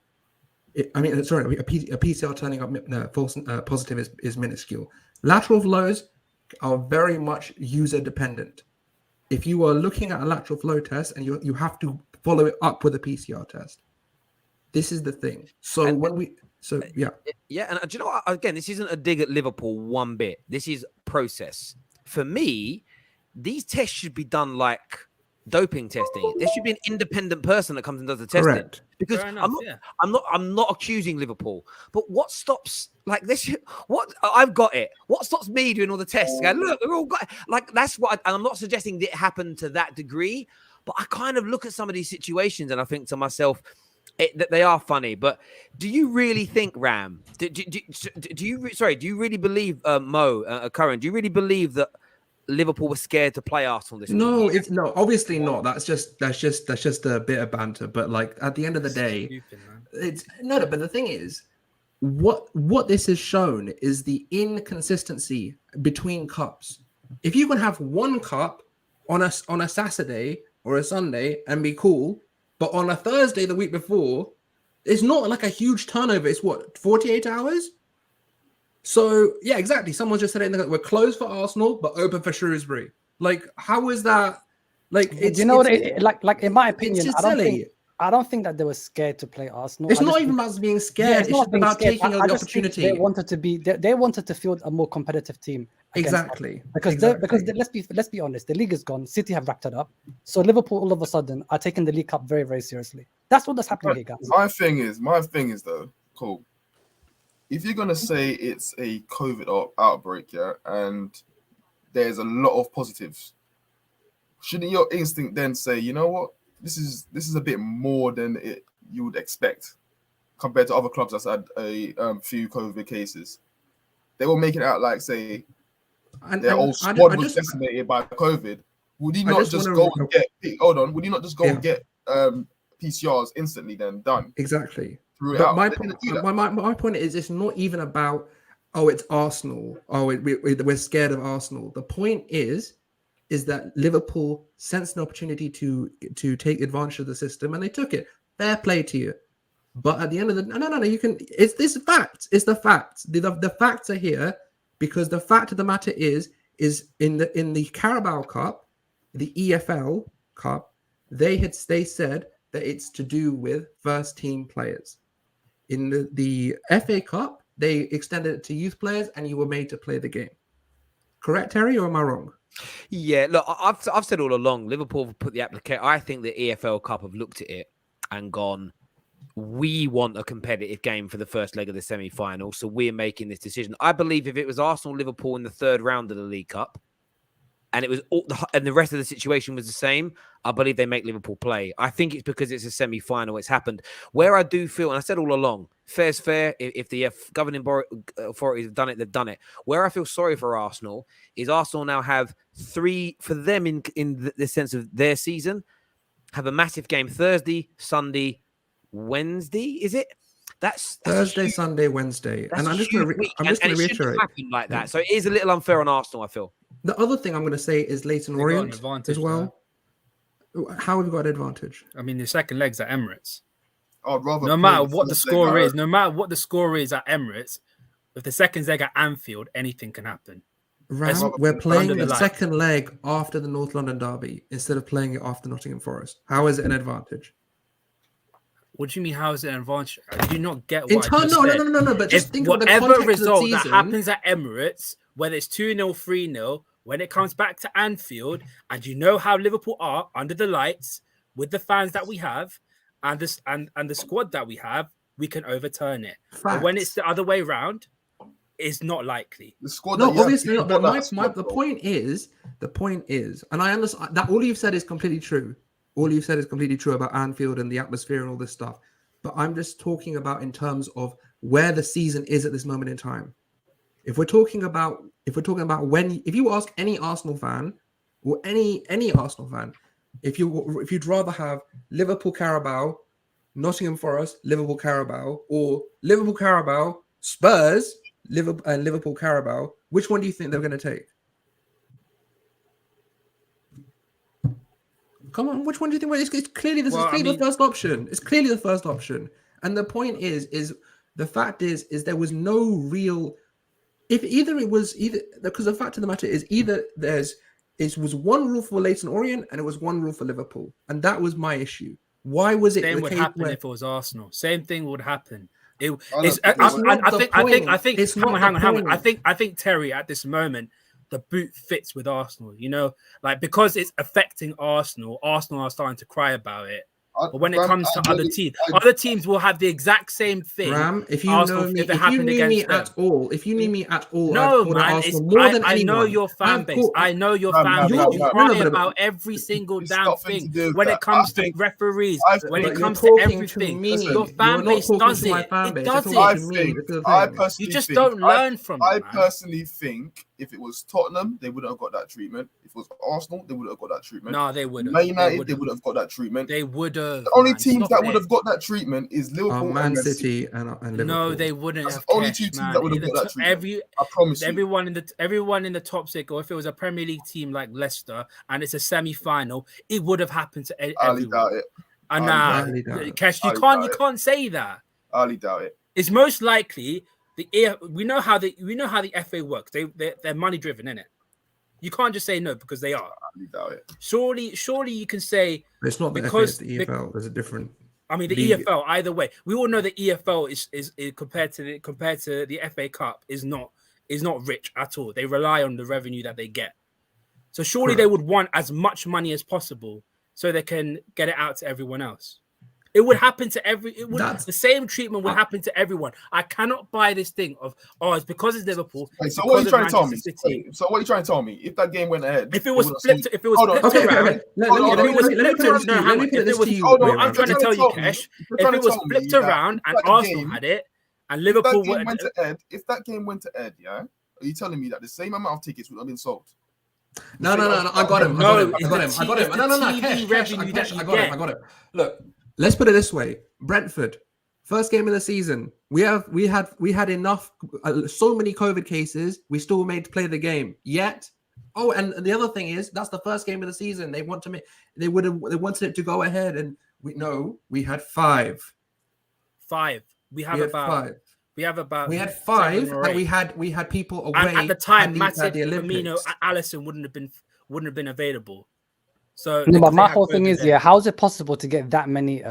A PCR turning up false positive is minuscule. Lateral flows are very much user dependent. If you are looking at a lateral flow test and you have to follow it up with a PCR test, this is the thing. And do you know what? Again, this isn't a dig at Liverpool one bit. This is process. For me, these tests should be done like doping testing. There should be an independent person that comes and does the testing. Correct. Because I'm not accusing Liverpool, but what stops like this? What I've got it. What stops me doing all the tests? Go, look, we're all got it. Like that's what. And I'm not suggesting that it happened to that degree, but I kind of look at some of these situations and I think to myself that they are funny. But do you really think, Ram? Do you really believe, Curren? Do you really believe that Liverpool was scared to play Arsenal this week? No, obviously not. That's just a bit of banter. But like at the end of the day, But the thing is, what this has shown is the inconsistency between cups. If you can have one cup on a Saturday or a Sunday and be cool, but on a Thursday the week before, it's not like a huge turnover. It's 48 hours. So yeah, exactly. Someone just said it. We're closed for Arsenal, but open for Shrewsbury. Like, how is that? Like, in my opinion, I don't think that they were scared to play Arsenal. It's not even about being scared. It's just about taking the opportunity. They wanted to field a more competitive team, against Exactly. because let's be honest, the league is gone. City have wrapped it up, so Liverpool all of a sudden are taking the League Cup very, very seriously. That's what's happening here, guys. My thing is though, cool. If you're gonna say it's a COVID outbreak, yeah, and there's a lot of positives, shouldn't your instinct then say, you know what, this is a bit more than you would expect compared to other clubs that's had a few COVID cases? They were making it out like, say, their whole squad was decimated by COVID. Would he not just go and get? Hold on. Would he not just go and get PCRs instantly then done? Exactly. Throughout. But my point is, it's not even about, oh, it's Arsenal. Oh, we're scared of Arsenal. The point is that Liverpool sensed an opportunity to take advantage of the system, and they took it. Fair play to you. But at the end of the no, you can. It's this fact. It's the facts. The facts are here because the fact of the matter is in the Carabao Cup, the EFL Cup, they said that it's to do with first team players. In the FA Cup, they extended it to youth players, and you were made to play the game. Correct, Terry, or am I wrong? Yeah, look, I've said all along, Liverpool have put the application. I think the EFL Cup have looked at it and gone, we want a competitive game for the first leg of the semi-final, so we're making this decision. I believe if it was Arsenal-Liverpool in the third round of the League Cup, and it was and the rest of the situation was the same, I believe they make Liverpool play. I think it's because it's a semi-final. It's happened. Where I do feel, and I said all along, fair's fair. If the governing authorities have done it, they've done it. Where I feel sorry for Arsenal is Arsenal now have three, for them in the sense of their season, have a massive game Thursday, Sunday, Wednesday. Is it? That's Thursday, Sunday, Wednesday. And I'm just going to reiterate. Like that. So it is a little unfair on Arsenal, I feel. The other thing I'm going to say is Leyton Orient as well. How have we got an advantage? I mean, the second leg's at Emirates. I'd rather no matter what the score is, at Emirates, if the second leg at Anfield, anything can happen. Ram, we're playing the second leg after the North London derby instead of playing it after Nottingham Forest. How is it an advantage? What do you mean? How is it an advantage? I do not get what I just said. No. But just think of the whatever context result of the that season, happens at Emirates, whether it's 2-0, 3-0, when it comes back to Anfield, and you know how Liverpool are under the lights with the fans that we have, and this and the squad that we have, we can overturn it. But when it's the other way around, it's not likely. The squad, obviously not. But the point is, and I understand that all you've said is completely true. All you've said is completely true about Anfield and the atmosphere and all this stuff. But I'm just talking about in terms of where the season is at this moment in time. If we're talking about if you ask any Arsenal fan or any Arsenal fan, if you'd rather have Liverpool Carabao, Nottingham Forest, Liverpool Carabao, or Liverpool Carabao, Spurs, Liverpool Carabao, which one do you think they're going to take? Come on, which one do you think? It's clearly the first option. It's clearly the first option. And the point is the fact is there was no real. If it was because the fact of the matter is it was one rule for Leyton Orient and it was one rule for Liverpool, and that was my issue. Why was it? Same would happen if it was Arsenal. Same thing would happen. I think Terry at this moment, the boot fits with Arsenal, because it's affecting Arsenal. Arsenal are starting to cry about it. But when it comes to other teams will have the exact same thing. Ram, if you knew me at all, no, man, I know your fan base. I know your fan base. You cry about every single damn thing when it comes to referees, when it comes to everything. Your fan base does it. It does it. You just don't learn from it. I personally think if it was Tottenham, they wouldn't have got that treatment. If it was Arsenal, they wouldn't have got that treatment. No, they wouldn't. Man United, they would have got that treatment. They would have. The only teams that would have got that treatment is Liverpool, Man City, and Liverpool. No, they wouldn't. That's the only two teams that would have got that treatment. I promise you. Everyone in the top six, or if it was a Premier League team like Leicester and it's a semi-final, it would have happened to everyone. Doubt it. And Kesh, you can't say that. I highly doubt it. It's most likely we know how the FA works. They're money driven, innit? You can't just say no because they are. I doubt it. Surely you can say it's not the FA, it's the EFL. There's a different. I mean, the league. EFL. Either way, we all know the EFL is compared to the FA Cup is not is not rich at all. They rely on the revenue that they get. So surely they would want as much money as possible so they can get it out to everyone else. It would happen to the same treatment would happen to everyone. I cannot buy this thing of, it's because it's Liverpool. Wait, so what are you trying to tell me? So what are you trying to tell me? If that game went ahead, if it was flipped around, I'm trying to tell you, Kesh, if it was flipped around and Arsenal had it, and Liverpool if that game went to Ed, yeah, are you telling me that the same amount of tickets would have been sold? No, I got him. No, I got him. Cash, I got him. Look, let's put it this way. Brentford, first game of the season. We had enough, so many COVID cases. We still made to play the game. Yet, and the other thing is that's the first game of the season. They wanted it to go ahead, and we had 5. 5. We had 5. We had 5, and we had people away. And at the time, Matic, Firmino, Alisson wouldn't have been available. So, but my whole thing is, how is it possible to get that many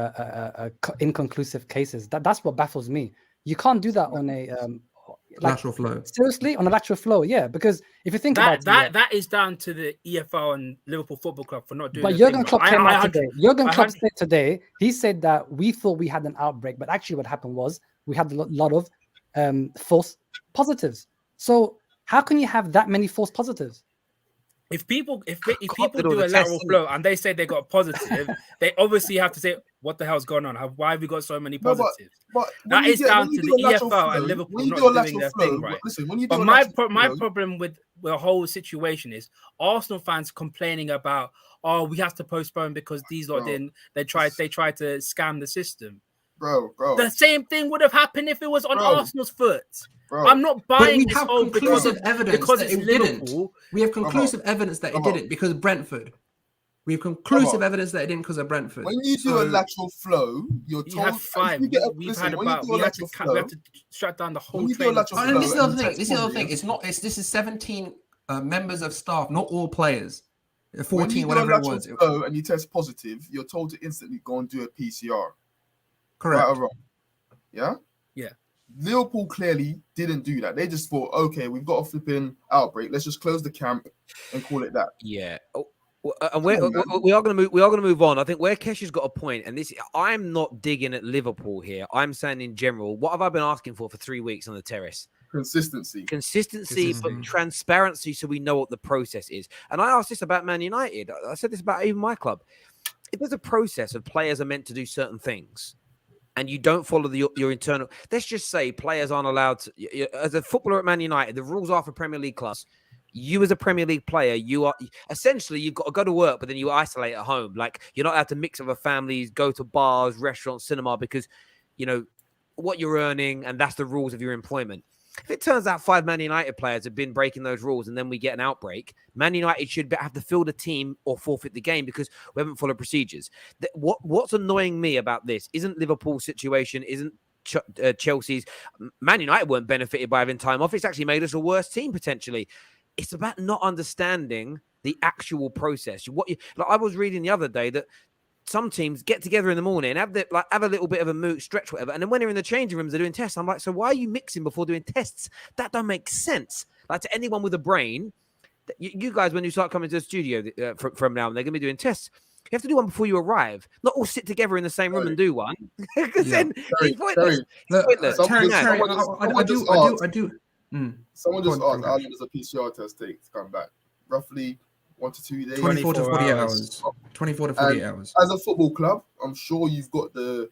inconclusive cases? That's what baffles me. You can't do that on a lateral flow. Seriously, on a lateral flow, yeah. Because if you think about that is down to the EFL and Liverpool Football Club for not doing. But Jurgen Klopp came out today. Jurgen Klopp said today. He said that we thought we had an outbreak, but actually, what happened was we had a lot of false positives. So how can you have that many false positives? If people do a lateral flow and they say they got positive, they obviously have to say, what the hell's going on? Why have we got so many positives? But that is down to the EFL and Liverpool not doing their thing right. But my problem with the whole situation is Arsenal fans complaining about, we have to postpone because these lot didn't. They tried to scam the system. Bro. The same thing would have happened if it was on Arsenal's foot. Bro. I'm not buying this because it's it Liverpool. Didn't. We have conclusive evidence that it didn't because of Brentford. We have conclusive evidence that it didn't because of Brentford. When you do a lateral flow, you have 5. We had to shut down the whole train. And this is the other thing. This is the thing. This is 17 members of staff, not all players. 14, whatever it was. Flow and you test positive, you're told to instantly go and do a PCR. Correct. Right or wrong? Yeah? Yeah. Liverpool clearly didn't do that. They just thought, okay, we've got a flipping outbreak. Let's just close the camp and call it that. Yeah. And we are going to move on. I think where Kesh has got a point, and this, I'm not digging at Liverpool here. I'm saying in general, what have I been asking for 3 weeks on the terrace? Consistency, but transparency, so we know what the process is. And I asked this about Man United. I said this about even my club. If there's a process of players are meant to do certain things, and you don't follow your internal, let's just say players aren't allowed to, as a footballer at Man United, the rules are for Premier League clubs. You as a Premier League player, you are essentially, you've got to go to work, but then you isolate at home. Like, you're not allowed to mix with a family, go to bars, restaurants, cinema, because, what you're earning, and that's the rules of your employment. If it turns out 5 Man United players have been breaking those rules and then we get an outbreak, Man United should have to field a team or forfeit the game because we haven't followed procedures. What's annoying me about this isn't Liverpool's situation, isn't Chelsea's. Man United weren't benefited by having time off. It's actually made us a worse team potentially. It's about not understanding the actual process. I was reading the other day that some teams get together in the morning, have a little bit of a mood, stretch, whatever, and then when they're in the changing rooms, they're doing tests. I'm like, so why are you mixing before doing tests? That don't make sense. Like, to anyone with a brain, you guys, when you start coming to the studio from now, and they're going to be doing tests, you have to do one before you arrive. Not all sit together in the same room and do one, because then it's pointless. I do. Someone just asked, how long does a PCR test take to come back? Roughly 1 to 2 days. 24 to 48 hours. 24 to 48 hours. As a football club, I'm sure you've got the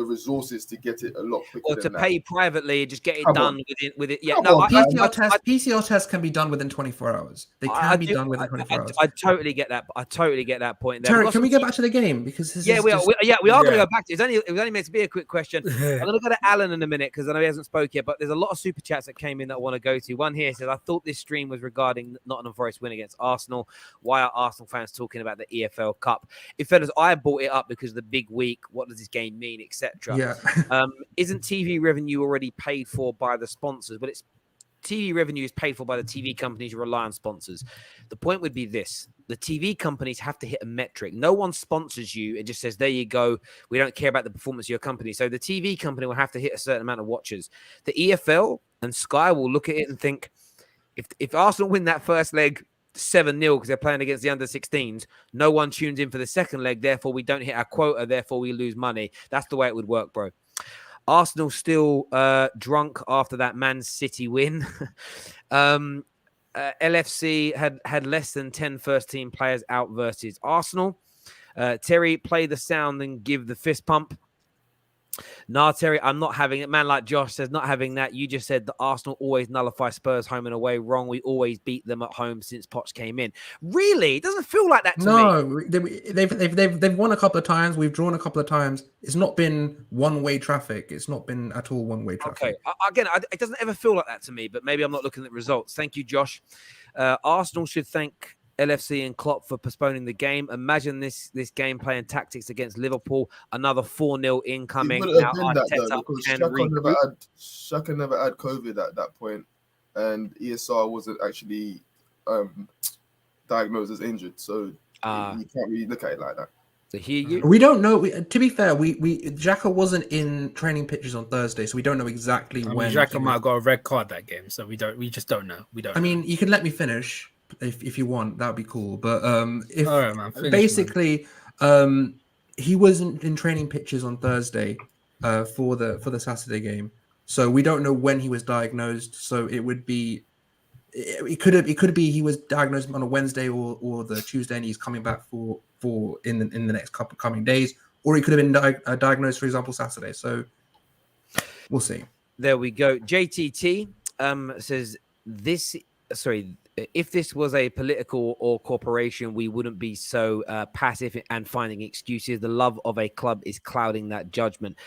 resources to get it a lot quicker. Or to pay privately, just get it done with it. Yeah, PCR tests can be done within 24 hours. They can be done within 24 hours. I totally get that. I totally get that point there. Tarek, can we get back to the game? Because we are going to go back to it. It was only meant to be a quick question. I'm going to go to Alan in a minute because I know he hasn't spoke yet, but there's a lot of super chats that came in that I want to go to. One here says, I thought this stream was regarding Nottingham Forest win against Arsenal. Why are Arsenal fans talking about the EFL Cup? In fairness, I brought it up because of the big week. What does this game mean, etc. Yeah. Isn't TV revenue already paid for by the sponsors? But it's TV revenue is paid for by the TV companies who rely on sponsors. The point would be this: the TV companies have to hit a metric. No one sponsors you and just says, there you go, we don't care about the performance of your company. So the TV company will have to hit a certain amount of watchers. The EFL and Sky will look at it and think, if Arsenal win that first leg 7-0 because they're playing against the under-16s, no one tunes in for the second leg, therefore we don't hit our quota, therefore we lose money. That's the way it would work, bro. Arsenal still drunk after that Man City win. LFC had less than 10 first-team players out versus Arsenal. Terry, play the sound and give the fist pump. Nah, Terry, I'm not having it. Man like Josh says, not having that. You just said that Arsenal always nullify Spurs home and away. Wrong. We always beat them at home since Poch came in. Really? It doesn't feel like that to me. No, they've won a couple of times. We've drawn a couple of times. It's not been one-way traffic. It's not been at all one-way traffic. Okay. Again, it doesn't ever feel like that to me, but maybe I'm not looking at results. Thank you, Josh. Arsenal should thank LFC and Klopp for postponing the game. Imagine this game playing tactics against Liverpool. Another 4-0 incoming. Now Shaka never had COVID at that point, and ESR wasn't actually diagnosed as injured. So you can't really look at it like that. To hear you. We don't know. To be fair, we Xhaka wasn't in training pitches on Thursday, so we don't know exactly when. Xhaka might have got a red card that game, so we just don't know. I mean, you can let me finish. If you want, that would be cool. But if all right, man, finish, basically, he wasn't in training pitches on Thursday for the Saturday game, so we don't know when he was diagnosed. So it would be, it could be he was diagnosed on a Wednesday or the Tuesday, and he's coming back for in the next couple coming days, or he could have been diagnosed, for example, Saturday. So we'll see. There we go. JTT says this. Sorry. If this was a political or corporation, we wouldn't be so passive and finding excuses. The love of a club is clouding that judgment.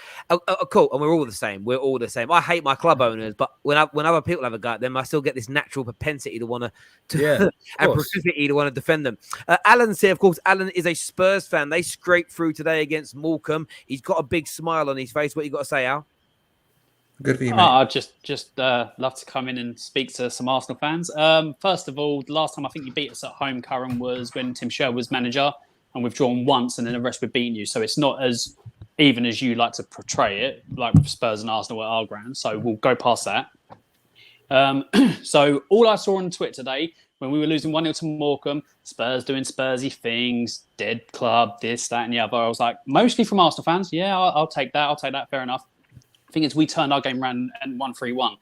Cool. And we're all the same. We're all the same. I hate my club owners, but when other people have a go at them, I still get this natural propensity to want to and proclivity to want to defend them. Alan said, of course, Alan is a Spurs fan. They scraped through today against Morecambe. He's got a big smile on his face. What you got to say, Al? Good for you, mate. I'd just love to come in and speak to some Arsenal fans. First of all, the last time I think you beat us at home, Curren, was when Tim Sherwood was manager, and we've drawn once, and then the rest we've beaten you. So it's not as even as you like to portray it, like with Spurs and Arsenal at our ground. So we'll go past that. So all I saw on Twitter today, when we were losing 1-0 to Morecambe, Spurs doing Spursy things, dead club, this, that, and the other. I was like, mostly from Arsenal fans. Yeah, I'll take that. Fair enough. Thing is, we turned our game around and won 3-1.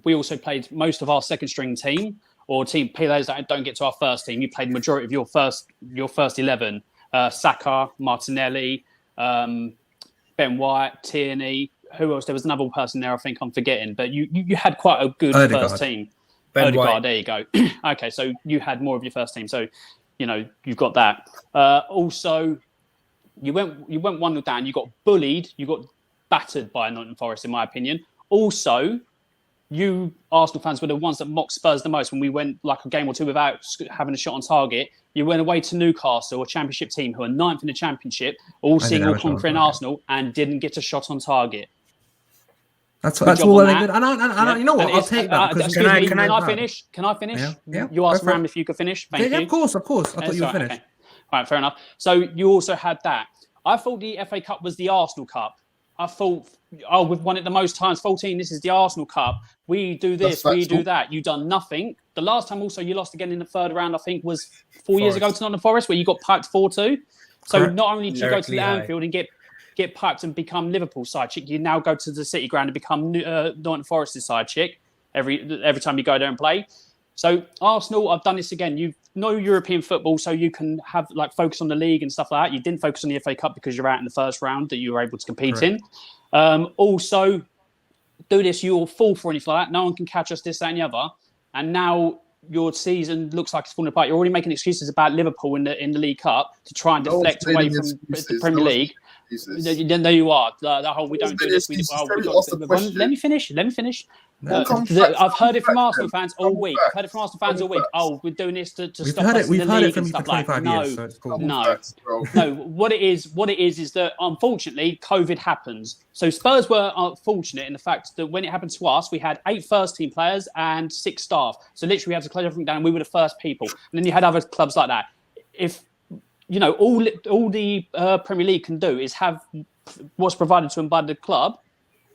We also played most of our second string team or team players that don't get to our first team. You played majority of your first 11. Saka, Martinelli, Ben White, Tierney. Who else? There was another person there I think I'm forgetting. But you had quite a good first team. Odegaard, there you go. Okay, so you had more of your first team. So, you've got that. Also, you went 1-0 down. You got bullied. You got battered by Nottingham Forest, in my opinion. Also, you Arsenal fans were the ones that mocked Spurs the most when we went like a game or two without having a shot on target. You went away to Newcastle, a championship team who are 9th in the championship, all conquering Arsenal, and didn't get a shot on target. That's all well and good. And you know what? I'll take that. Can I finish? Can I finish? Yeah. You asked Ram if you could finish. Thank you. Of course. I thought you were finished. Okay. All right, fair enough. So you also had that. I thought the FA Cup was the Arsenal Cup. I thought, we've won it the most times, 14. This is the Arsenal Cup. We do this, we do that. You've done nothing. The last time also you lost again in the third round, I think, was 4 years ago to Nottingham Forest, where you got piped 4-2. So not only did you go to the Anfield and get piped and become Liverpool's side chick, you now go to the City ground and become Nottingham Forest's side chick every time you go there and play. So Arsenal, I've done this again. You've no European football, so you can have focus on the league and stuff like that. You didn't focus on the FA Cup because you're out in the first round that you were able to compete in. Also, do this, you'll fall for anything like that. No one can catch us, this, that, and the other. And now your season looks like it's falling apart. You're already making excuses about Liverpool in the League Cup to try and deflect away from the Premier League. There you are. The whole we don't do this. Let me finish. I've heard it from Arsenal fans all week. Oh, we're doing this to stop us in the league and stuff like that. No. What it is that unfortunately COVID happens. So Spurs were fortunate in the fact that when it happened to us, we had 8 first-team players and 6 staff. So literally we had to close everything down. And we were the first people, and then you had other clubs like that. If all the Premier League can do is have what's provided to them by the club,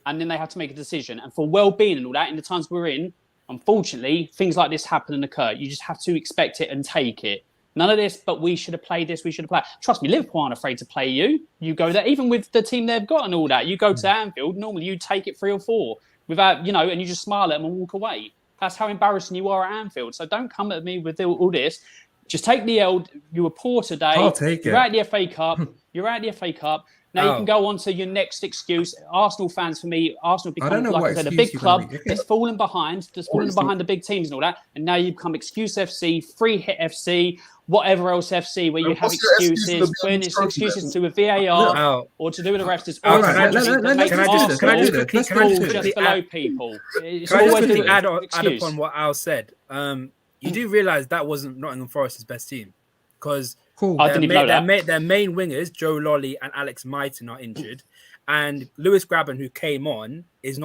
and then they have to make a decision. And for well-being and all that, in the times we're in, unfortunately, things like this happen and occur. You just have to expect it and take it. None of this, but we should have played this, we should have played. Trust me, Liverpool aren't afraid to play you. You go there, even with the team they've got and all that. You go to Anfield, normally you take it 3 or 4 without, you know, and you just smile at them and walk away. That's how embarrassing you are at Anfield. So don't come at me with all this. Just take the L. You were poor today. I'll take You're it. out the FA Cup. You're out the FA Cup. Now you can go on to your next excuse. Arsenal fans, for me, Arsenal become, like I said, a big club that's fallen behind, behind the big teams and all that. And now you become Excuse FC, Free Hit FC, whatever else FC, where you have excuses, when it's excuses to do with VAR or to do with the refs. It's All all right, can I do this? just below people. It's always an add excuse. upon what Al said? You do realise that wasn't Nottingham Forest's best team, because I didn't even know that. Their main wingers, Joe Lolly and Alex Mighton, are injured, and Lewis Grabban, who came on, is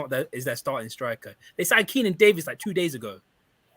their starting striker. They signed Keenan Davis like 2 days ago.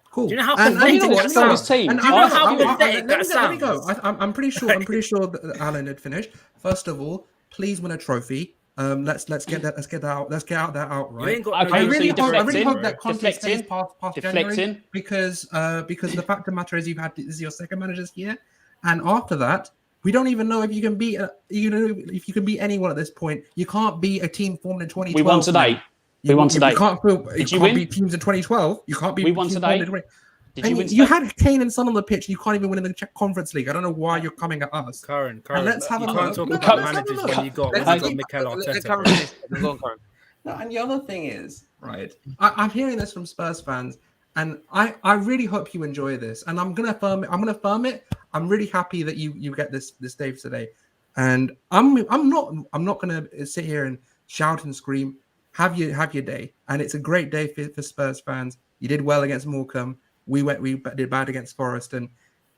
Cool. Do you know how pathetic that sounds? Let me go. I'm pretty sure that Alan had finished. First of all, please win a trophy. Let's get that out. Let's get out that outright. I really hope that Conte stays past January, because the fact of the matter is this is your second manager this year, and after that we don't even know if you can beat if you can beat anyone at this point. You can't beat a team formed in 2012. We won today. We won today. You can't Did you win? beat teams in 2012. You can't beat. We won today. Did you win today? You had Kane and Son on the pitch. You can't even win in the Czech Conference League. I don't know why you're coming at us. Current. And let's have you a can't look. talk No, about let's have a managers look. when you got Mikel Arteta. Go on, Curren. No, and the other thing is, right, I'm hearing this from Spurs fans, and I really hope you enjoy this. And I'm gonna affirm it. I'm really happy that you get this day today. And I'm not gonna sit here and shout and scream. Have your day. And it's a great day for Spurs fans. You did well against Morecambe. We did bad against Forest, and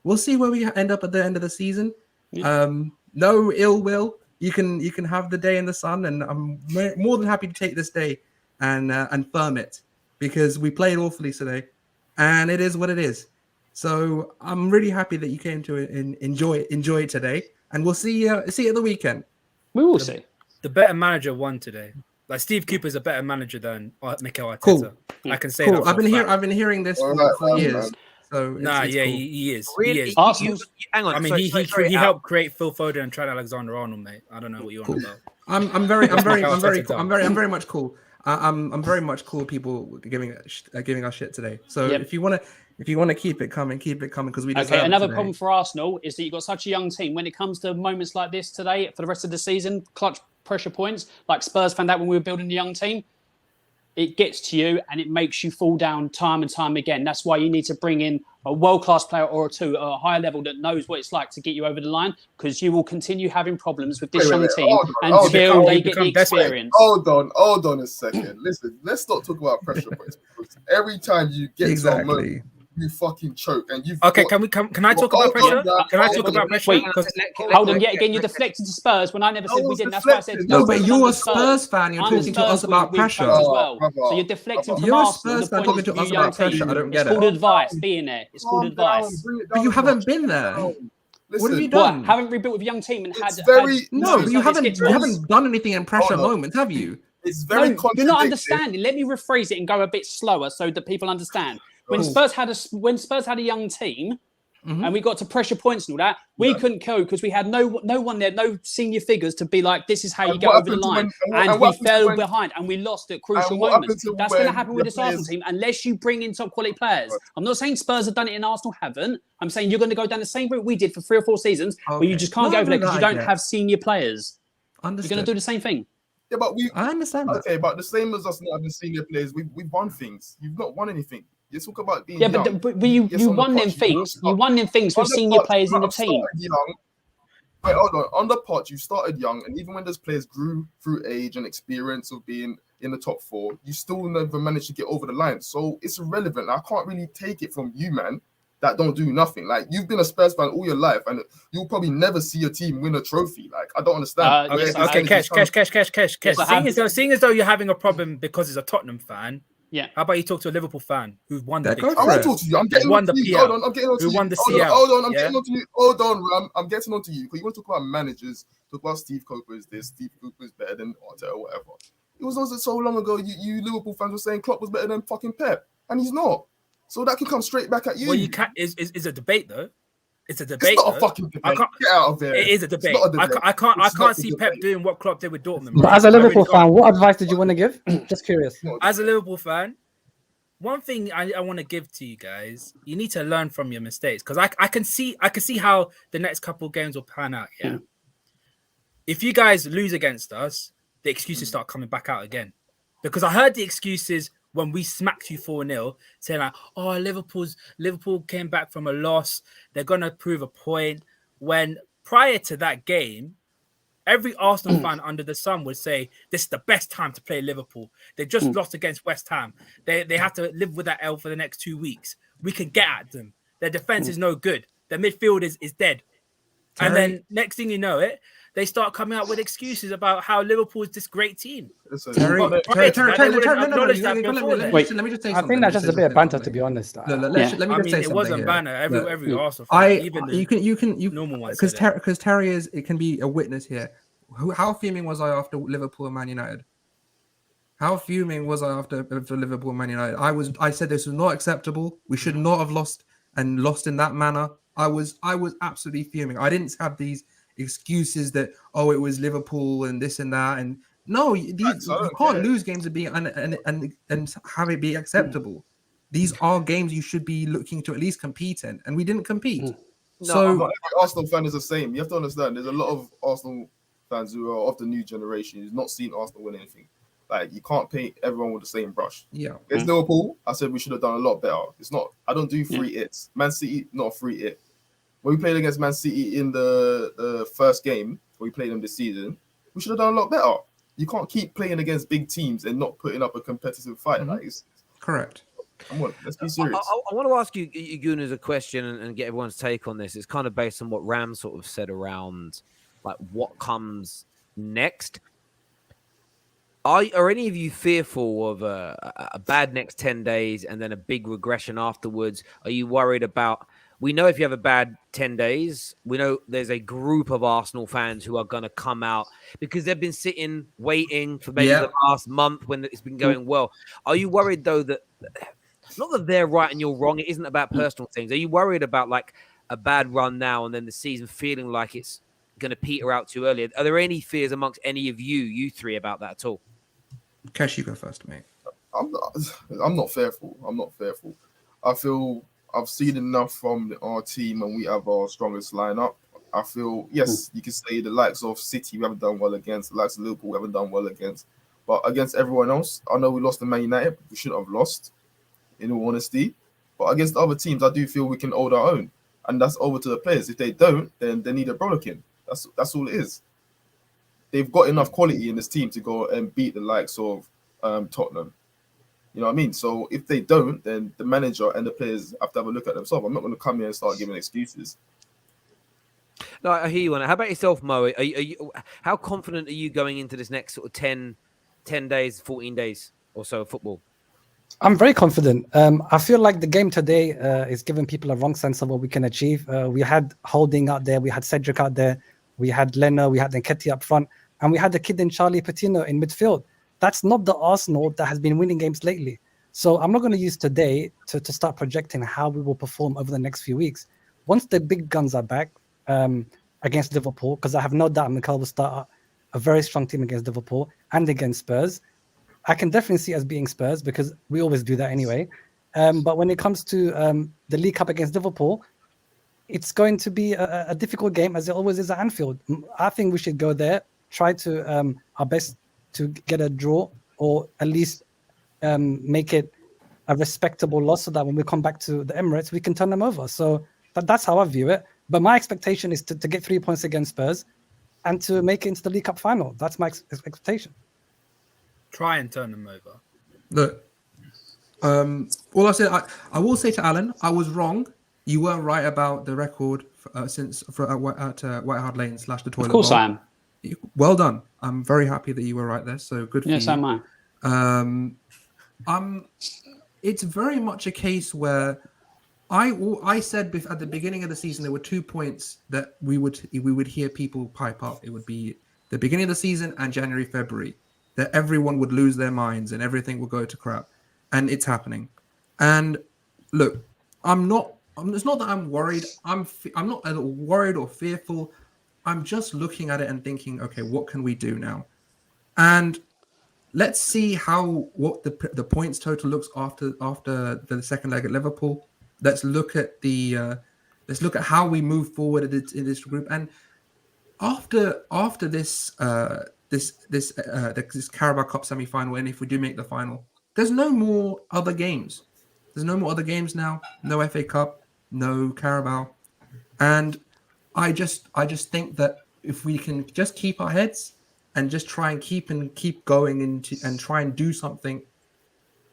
we'll see where we end up at the end of the season. Yeah. No ill will. You can have the day in the sun, and I'm more than happy to take this day and firm it, because we played awfully today, and it is what it is. So I'm really happy that you came to enjoy it today, and we'll see you at the weekend. We will see. The better manager won today. Like, Steve Cooper's a better manager than Mikel Arteta. Cool. I can say Cool. that. I've been hearing this for years. So it's cool. He is. Really? He is. Hang on. I mean, he helped create Phil Foden and Trent Alexander-Arnold, mate. I don't know what you're on about. I'm very much cool. I'm very much cool. People giving us shit today. So if you want to keep it coming, because we deserve it another today. problem for Arsenal is that you've got such a young team. When it comes to moments like this today, for the rest of the season, clutch pressure points, like Spurs found out when we were building the young team, it gets to you and it makes you fall down time and time again. That's why you need to bring in a world-class player or two at a higher level that knows what it's like to get you over the line, because you will continue having problems with this young team until they get the experience. Hold on a second. Listen, let's not talk about pressure points, because every time you get to a moment, you fucking choke, and you. Okay, can I talk about pressure? Can I talk about pressure? Wait, hold on. Yet again, you're deflecting to Spurs when I never said we didn't. That's why I said no. But you're a Spurs fan. You're talking to us about pressure as well. So you're deflecting from You're a Arsenal. Spurs fan talking to us about pressure. I don't get it. It's called advice. Being there. It's called advice. But you haven't been there. What have you done? What? Haven't rebuilt with a young team and had. No, you haven't done anything in pressure moments, have you? It's very contradictory. You're not understanding. Let me rephrase it and go a bit slower so that people understand. When Spurs had a young team, and we got to pressure points and all that, we couldn't go because we had no one there, no senior figures to be like, this is how you get over the line. And we fell behind and we lost at crucial moments. That's going to happen with this Arsenal team unless you bring in top quality players. I'm not saying Spurs have done it and Arsenal haven't. I'm saying you're going to go down the same route we did for 3 or 4 seasons, where you just can't go over there because you don't have senior players. Understood. You're going to do the same thing. Yeah, but I understand that. Okay, but the same as us not having senior players, we've won things. You've not won anything. You talk about being young. but you won them things. You won them things with senior players in the team. Wait, hold on. On the pot, you started young, and even when those players grew through age and experience of being in the top 4, you still never managed to get over the line. So it's irrelevant. I can't really take it from you, man, that don't do nothing. Like, you've been a Spurs fan all your life, and you'll probably never see your team win a trophy. Like, I don't understand. Okay, Cash. Seeing as though you're having a problem because he's a Tottenham fan. Yeah. How about you talk to a Liverpool fan who's won the big? I want to talk to you. I'm getting on to you. Hold on, I'm getting on to you. Who won the CL? Hold on, I'm getting on to you. Hold on, Ram. I'm getting on to you because you want to talk about managers. Talk about Steve Cooper is this. Steve Cooper is better than Arteta or whatever. It wasn't so long ago. You Liverpool fans were saying Klopp was better than fucking Pep, and he's not. So that can come straight back at you. Well, you can't. Is a debate though. It's a It's debate. not a though. fucking debate. Get out of there. It is a debate. It's not a debate. I can't It's not a see Pep debate. doing what Klopp did with Dortmund. But bro. as a I really Liverpool fan, can't. what advice did you want to give? Just curious. As a Liverpool fan, one thing I want to give to you guys, you need to learn from your mistakes, because I can see how the next couple of games will pan out. Yeah. If you guys lose against us, the excuses start coming back out again. Because I heard the excuses when we smacked you 4-0, saying like, oh, Liverpool came back from a loss. They're gonna prove a point. When prior to that game, every Arsenal fan under the sun would say this is the best time to play Liverpool. They just lost against West Ham. They have to live with that L for the next 2 weeks. We can get at them. Their defense is no good. Their midfield is dead. And then next thing you know it, they start coming out with excuses about how Liverpool is this great team. Terry, Wait, let me just say I something. think that's just a bit of banter, to be honest. Let me just say something. It wasn't here. banner. Every Look, Arsenal fan, even the you can normal ones, because Terry it can be a witness here. How fuming was I after Liverpool and Man United? How fuming was I after Liverpool and Man United? I said this was not acceptable. We should not have lost in that manner. I was absolutely fuming. I didn't have these excuses that it was Liverpool and this and that, and no, you can't lose games and be and have it be acceptable. These are games you should be looking to at least compete in, and we didn't compete. So not every Arsenal fan is the same. You have to understand. There's a lot of Arsenal fans who are of the new generation who's not seen Arsenal win anything. Like, you can't paint everyone with the same brush. Yeah, it's Liverpool. I said we should have done a lot better. It's not. I don't do free hits. Man City, not a free hit. When we played against Man City in the first game, when we played them this season, we should have done a lot better. You can't keep playing against big teams and not putting up a competitive fight. Mm-hmm. Like, correct. Come on, let's be serious. I want to ask you, Gunners, a question and get everyone's take on this. It's kind of based on what Ram sort of said around, like, what comes next. Are any of you fearful of a bad next 10 days and then a big regression afterwards? Are you worried about... We know if you have a bad 10 days, we know there's a group of Arsenal fans who are going to come out because they've been sitting, waiting for maybe the last month when it's been going well. Are you worried, though, that... Not that they're right and you're wrong. It isn't about personal things. Are you worried about, like, a bad run now and then the season feeling like it's going to peter out too early? Are there any fears amongst any of you three, about that at all? Kesh, you go first, mate. I'm not fearful. I feel I've seen enough from our team, and we have our strongest lineup. I feel, yes, you can say the likes of City we haven't done well against, the likes of Liverpool we haven't done well against, but against everyone else, I know we lost to Man United. We shouldn't have lost, in all honesty. But against the other teams, I do feel we can hold our own, and that's over to the players. If they don't, then they need a broken. That's all it is. They've got enough quality in this team to go and beat the likes of Tottenham. You know what I mean? So if they don't, then the manager and the players have to have a look at themselves. I'm not going to come here and start giving excuses. No, I hear you on it. How about yourself, Mo? Are you, how confident are you going into this next sort of 10 days, 14 days or so of football? I'm very confident. I feel like the game today is giving people a wrong sense of what we can achieve. We had Holding out there, we had Cedric out there, we had Leno, we had Nketiah up front, and we had the kid in Charlie Patino in midfield. That's not the Arsenal that has been winning games lately. So I'm not going to use today to start projecting how we will perform over the next few weeks. Once the big guns are back against Liverpool, because I have no doubt Mikel will start a very strong team against Liverpool and against Spurs. I can definitely see us beating Spurs because we always do that anyway. But when it comes to the League Cup against Liverpool, it's going to be a difficult game, as it always is at Anfield. I think we should go there, try to our best to get a draw, or at least make it a respectable loss so that when we come back to the Emirates, we can turn them over. So that's how I view it. But my expectation is to get 3 points against Spurs and to make it into the League Cup final. That's my expectation. Try and turn them over. Look, all I said, I will say to Alan, I was wrong. You were right about the record at White Hart Lane / the toilet bowl. Of course I am. Well done. I'm very happy that you were right there. So good for you. Yes, am I. It's very much a case where I said at the beginning of the season there were 2 points that we would hear people pipe up. It would be the beginning of the season and January, February. that everyone would lose their minds and everything will go to crap, and it's happening. And look, it's not that I'm worried. I'm not worried or fearful. I'm just looking at it and thinking, okay, what can we do now? And let's see what the points total looks after the second leg at Liverpool. Let's look at how we move forward in this group. And after this Carabao Cup semi-final, and if we do make the final, there's no more other games. There's no more other games now. No FA Cup, no Carabao, and I just think that if we can just keep our heads and just try and keep going and try and do something.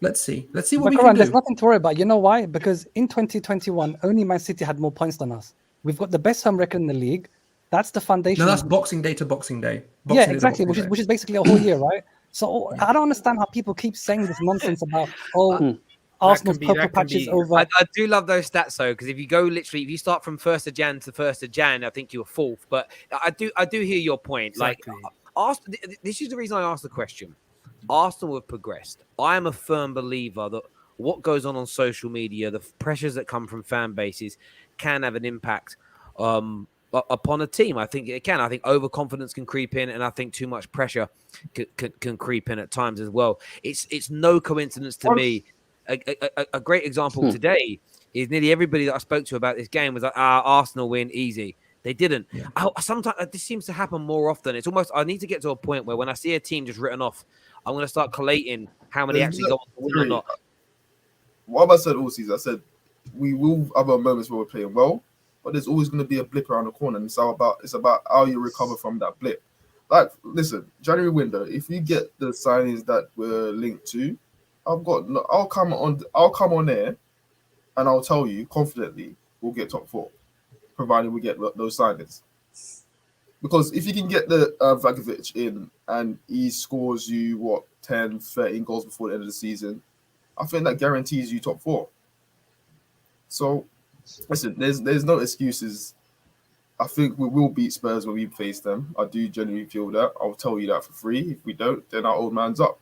Let's see what we can do. There's nothing to worry about. You know why? Because in 2021, only Man City had more points than us. We've got the best home record in the league. That's the foundation. No, that's Boxing Day to Boxing Day. Yeah, exactly. Which is basically a whole year, right? So I don't understand how people keep saying this nonsense about Arsenal's purple patches over. I do love those stats though, because if you start from 1st of Jan to 1st of Jan, I think you're 4th. But I do hear your point. Exactly. This is the reason I asked the question. Arsenal have progressed. I am a firm believer that what goes on social media, the pressures that come from fan bases, can have an impact upon a team. I think it can. I think overconfidence can creep in, and I think too much pressure can creep in at times as well. It's no coincidence to me. A great example today is nearly everybody that I spoke to about this game was like, Arsenal win easy. They didn't. Yeah. Sometimes this seems to happen more often. It's almost, I need to get to a point where when I see a team just written off, I'm going to start collating how many actually go on to win or not. What have I said all season? I said we will have our moments where we're playing well, but there's always going to be a blip around the corner. And it's about how you recover from that blip. Like, listen, January window, if you get the signings that we're linked to, I'll come on there and I'll tell you confidently we'll get top 4. Provided we get those signings. Because if you can get the Vagovic in and he scores you, 10, 13 goals before the end of the season, I think that guarantees you top 4. So, listen, there's no excuses. I think we will beat Spurs when we face them. I do genuinely feel that. I'll tell you that for free. If we don't, then our old man's up.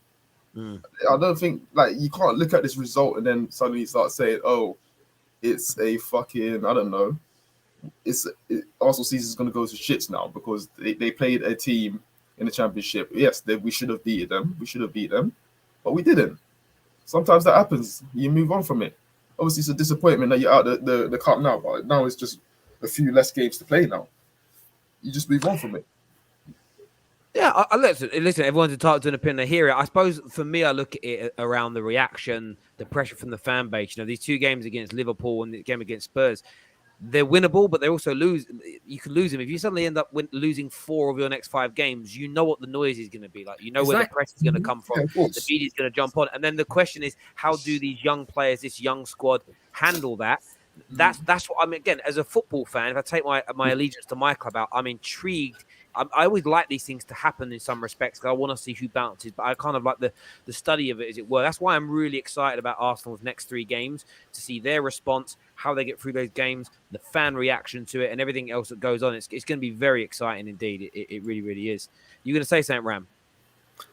I don't think, you can't look at this result and then suddenly start saying, oh, it's a fucking, I don't know, Arsenal season is going to go to shits now because they played a team in the Championship. Yes, we should have beat them. But we didn't. Sometimes that happens. You move on from it. Obviously, it's a disappointment that you're out the cup now, but now it's just a few less games to play now. You just move on from it. Yeah, listen, everyone's entitled to an opinion. I hear it. I suppose for me, I look at it around the reaction, the pressure from the fan base. These 2 games against Liverpool and the game against Spurs, they're winnable, but they also lose. You can lose them. If you suddenly end up losing 4 of your next 5 games, you know what the noise is going to be like. You know where the press is going to come from. The media is going to jump on. And then the question is, how do these young players, this young squad, handle that? That's what I'm, again, as a football fan, if I take my allegiance to my club out, I'm intrigued. I always like these things to happen in some respects because I want to see who bounces, but I kind of like the study of it, as it were. That's why I'm really excited about Arsenal's next 3 games, to see their response, how they get through those games, the fan reaction to it, and everything else that goes on. It's going to be very exciting indeed. It really, really is. You're going to say something, Ram?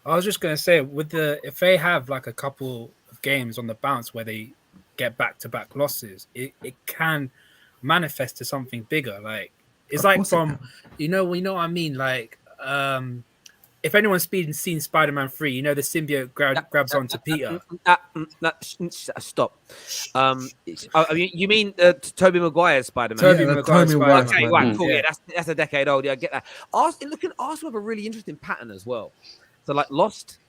I was just going to say, if they have a couple of games on the bounce where they get back-to-back losses, it can manifest to something bigger. It's from, you know what I mean? If anyone's seen Spider-Man 3, the symbiote grabs onto Peter. Stop. You mean Tobey Maguire's Spider-Man? Tobey Maguire's Spider-Man. Okay, right, cool. Yeah, that's a decade old. Yeah, I get that. Arsenal have a really interesting pattern as well. So, lost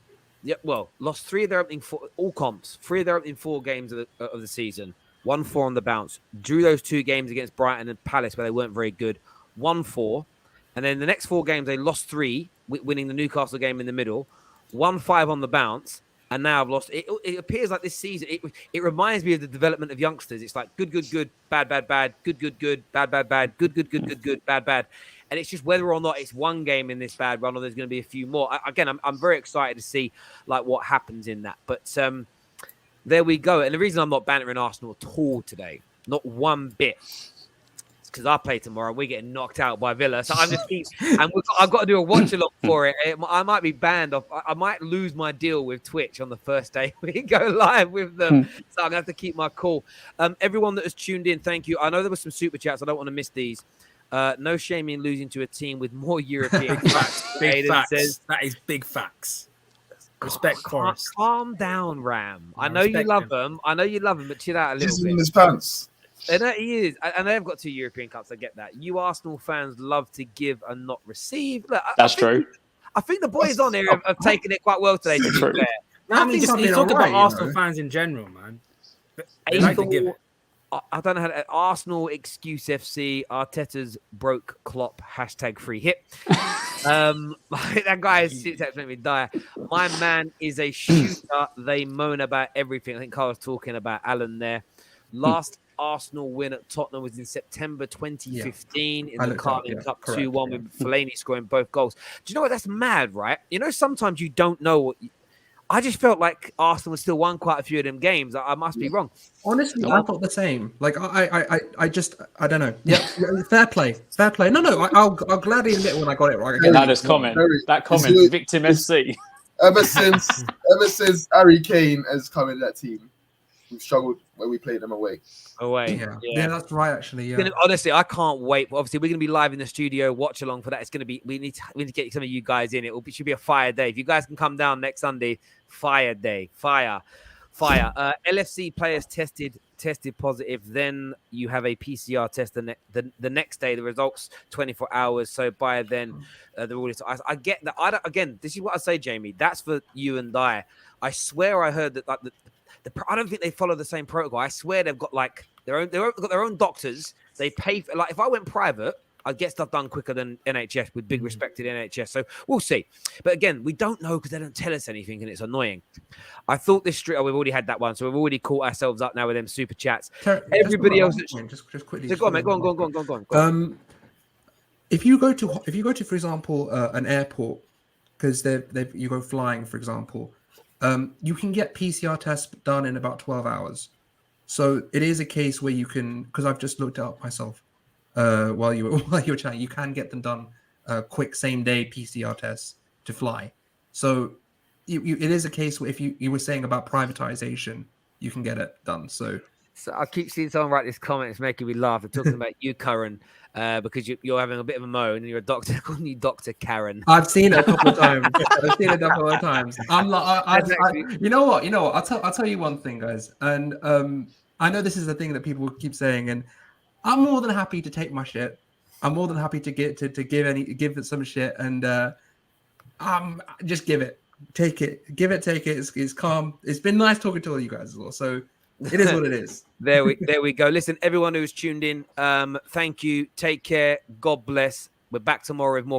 3 of their opening 4, all comps, 3 of their opening 4 games of the season. 1-4 on the bounce. Drew those 2 games against Brighton and Palace where they weren't very good. 1-4. And then the next 4 games, they lost 3, winning the Newcastle game in the middle. 1-5 on the bounce. And now I've lost. It appears like this season, it reminds me of the development of youngsters. It's like good, bad, bad, bad, good, bad, bad, bad, good, bad, bad. And it's just whether or not it's one game in this bad run or there's going to be a few more. I'm very excited to see what happens in that. But there we go. And the reason I'm not bantering Arsenal at all today, not one bit, because I play tomorrow. We're getting knocked out by Villa, so I'm just and I've got to do a watch along for it. I might be banned off. I might lose my deal with Twitch on the first day we go live with them, so I'm gonna have to keep my cool. Everyone that has tuned in, thank you. I know there were some super chats. I don't want to miss these. No shame in losing to a team with more European facts. Big facts. That is big facts. Respect Forest. Calm down, Ram. I know respect you love him. them. I know you love them, but chill out a little He's bit. in his pants. And he is, and they've got 2 European Cups. I get that. You Arsenal fans love to give and not receive. Look, That's true. I think the boys on here have taken it quite well today. To be True. fair. I think He's I've been talking alright, about Arsenal you know. fans in general, man. They like to give it. I don't know how to, Arsenal excuse FC. Arteta's broke Klopp. #free hit. That guy sits there to make me die. My man is a shooter. They moan about everything. I think Carl was talking about Alan there. Last Arsenal win at Tottenham was in September 2015 in the Carling Cup 2-1 with Fellaini scoring both goals. Do you know what? That's mad, right? You know, sometimes you don't know what. I just felt like Arsenal still won quite a few of them games. I must be wrong. Honestly, I thought the same. Like I don't know. Yeah, fair play. No. I'll gladly admit when I got it right. That comment, Victim FC. Ever since Harry Kane has come in that team, we've struggled when we played them away. Yeah, that's right. Actually, yeah. Honestly, I can't wait. Obviously, we're going to be live in the studio. Watch along for that. It's going to be. We need to get some of you guys in. It should be a fire day. If you guys can come down next Sunday, fire day, fire. LFC players tested positive. Then you have a PCR test the next day. The results 24 hours. So by then, they're all. I get that. Again, this is what I say, Jamie. That's for you and I. I swear I heard that like I don't think they follow the same protocol. I swear they've got like they've got their own doctors. They pay for, like if I went private, I'd get stuff done quicker than NHS with big respect to the NHS. So we'll see. But again, we don't know because they don't tell us anything and it's annoying. I thought this street. We've already had that one, so we've already caught ourselves up now with them super chats. Everybody else, just quickly. Go on. If you go to, for example, an airport, because you go flying, for example, you can get PCR tests done in about 12 hours. So it is a case where you can, because I've just looked it up myself while you were chatting, you can get them done quick same day PCR tests to fly. So it is a case where if you were saying about privatization, you can get it done. So I keep seeing someone write this comment. It's making me laugh. They're talking about you, Curren, because you're having a bit of a moan and you're a doctor, calling you Dr. Karen. I've seen it a couple of times. I'm like, you know what? I'll tell you one thing, guys. And I know this is the thing that people keep saying, and I'm more than happy to take my shit. I'm more than happy to give it some shit, and just give it, take it, give it, take it. It's calm. It's been nice talking to all you guys as well. So it is what it is. There we go. Listen, everyone who's tuned in, thank you. Take care. God bless. We're back tomorrow with more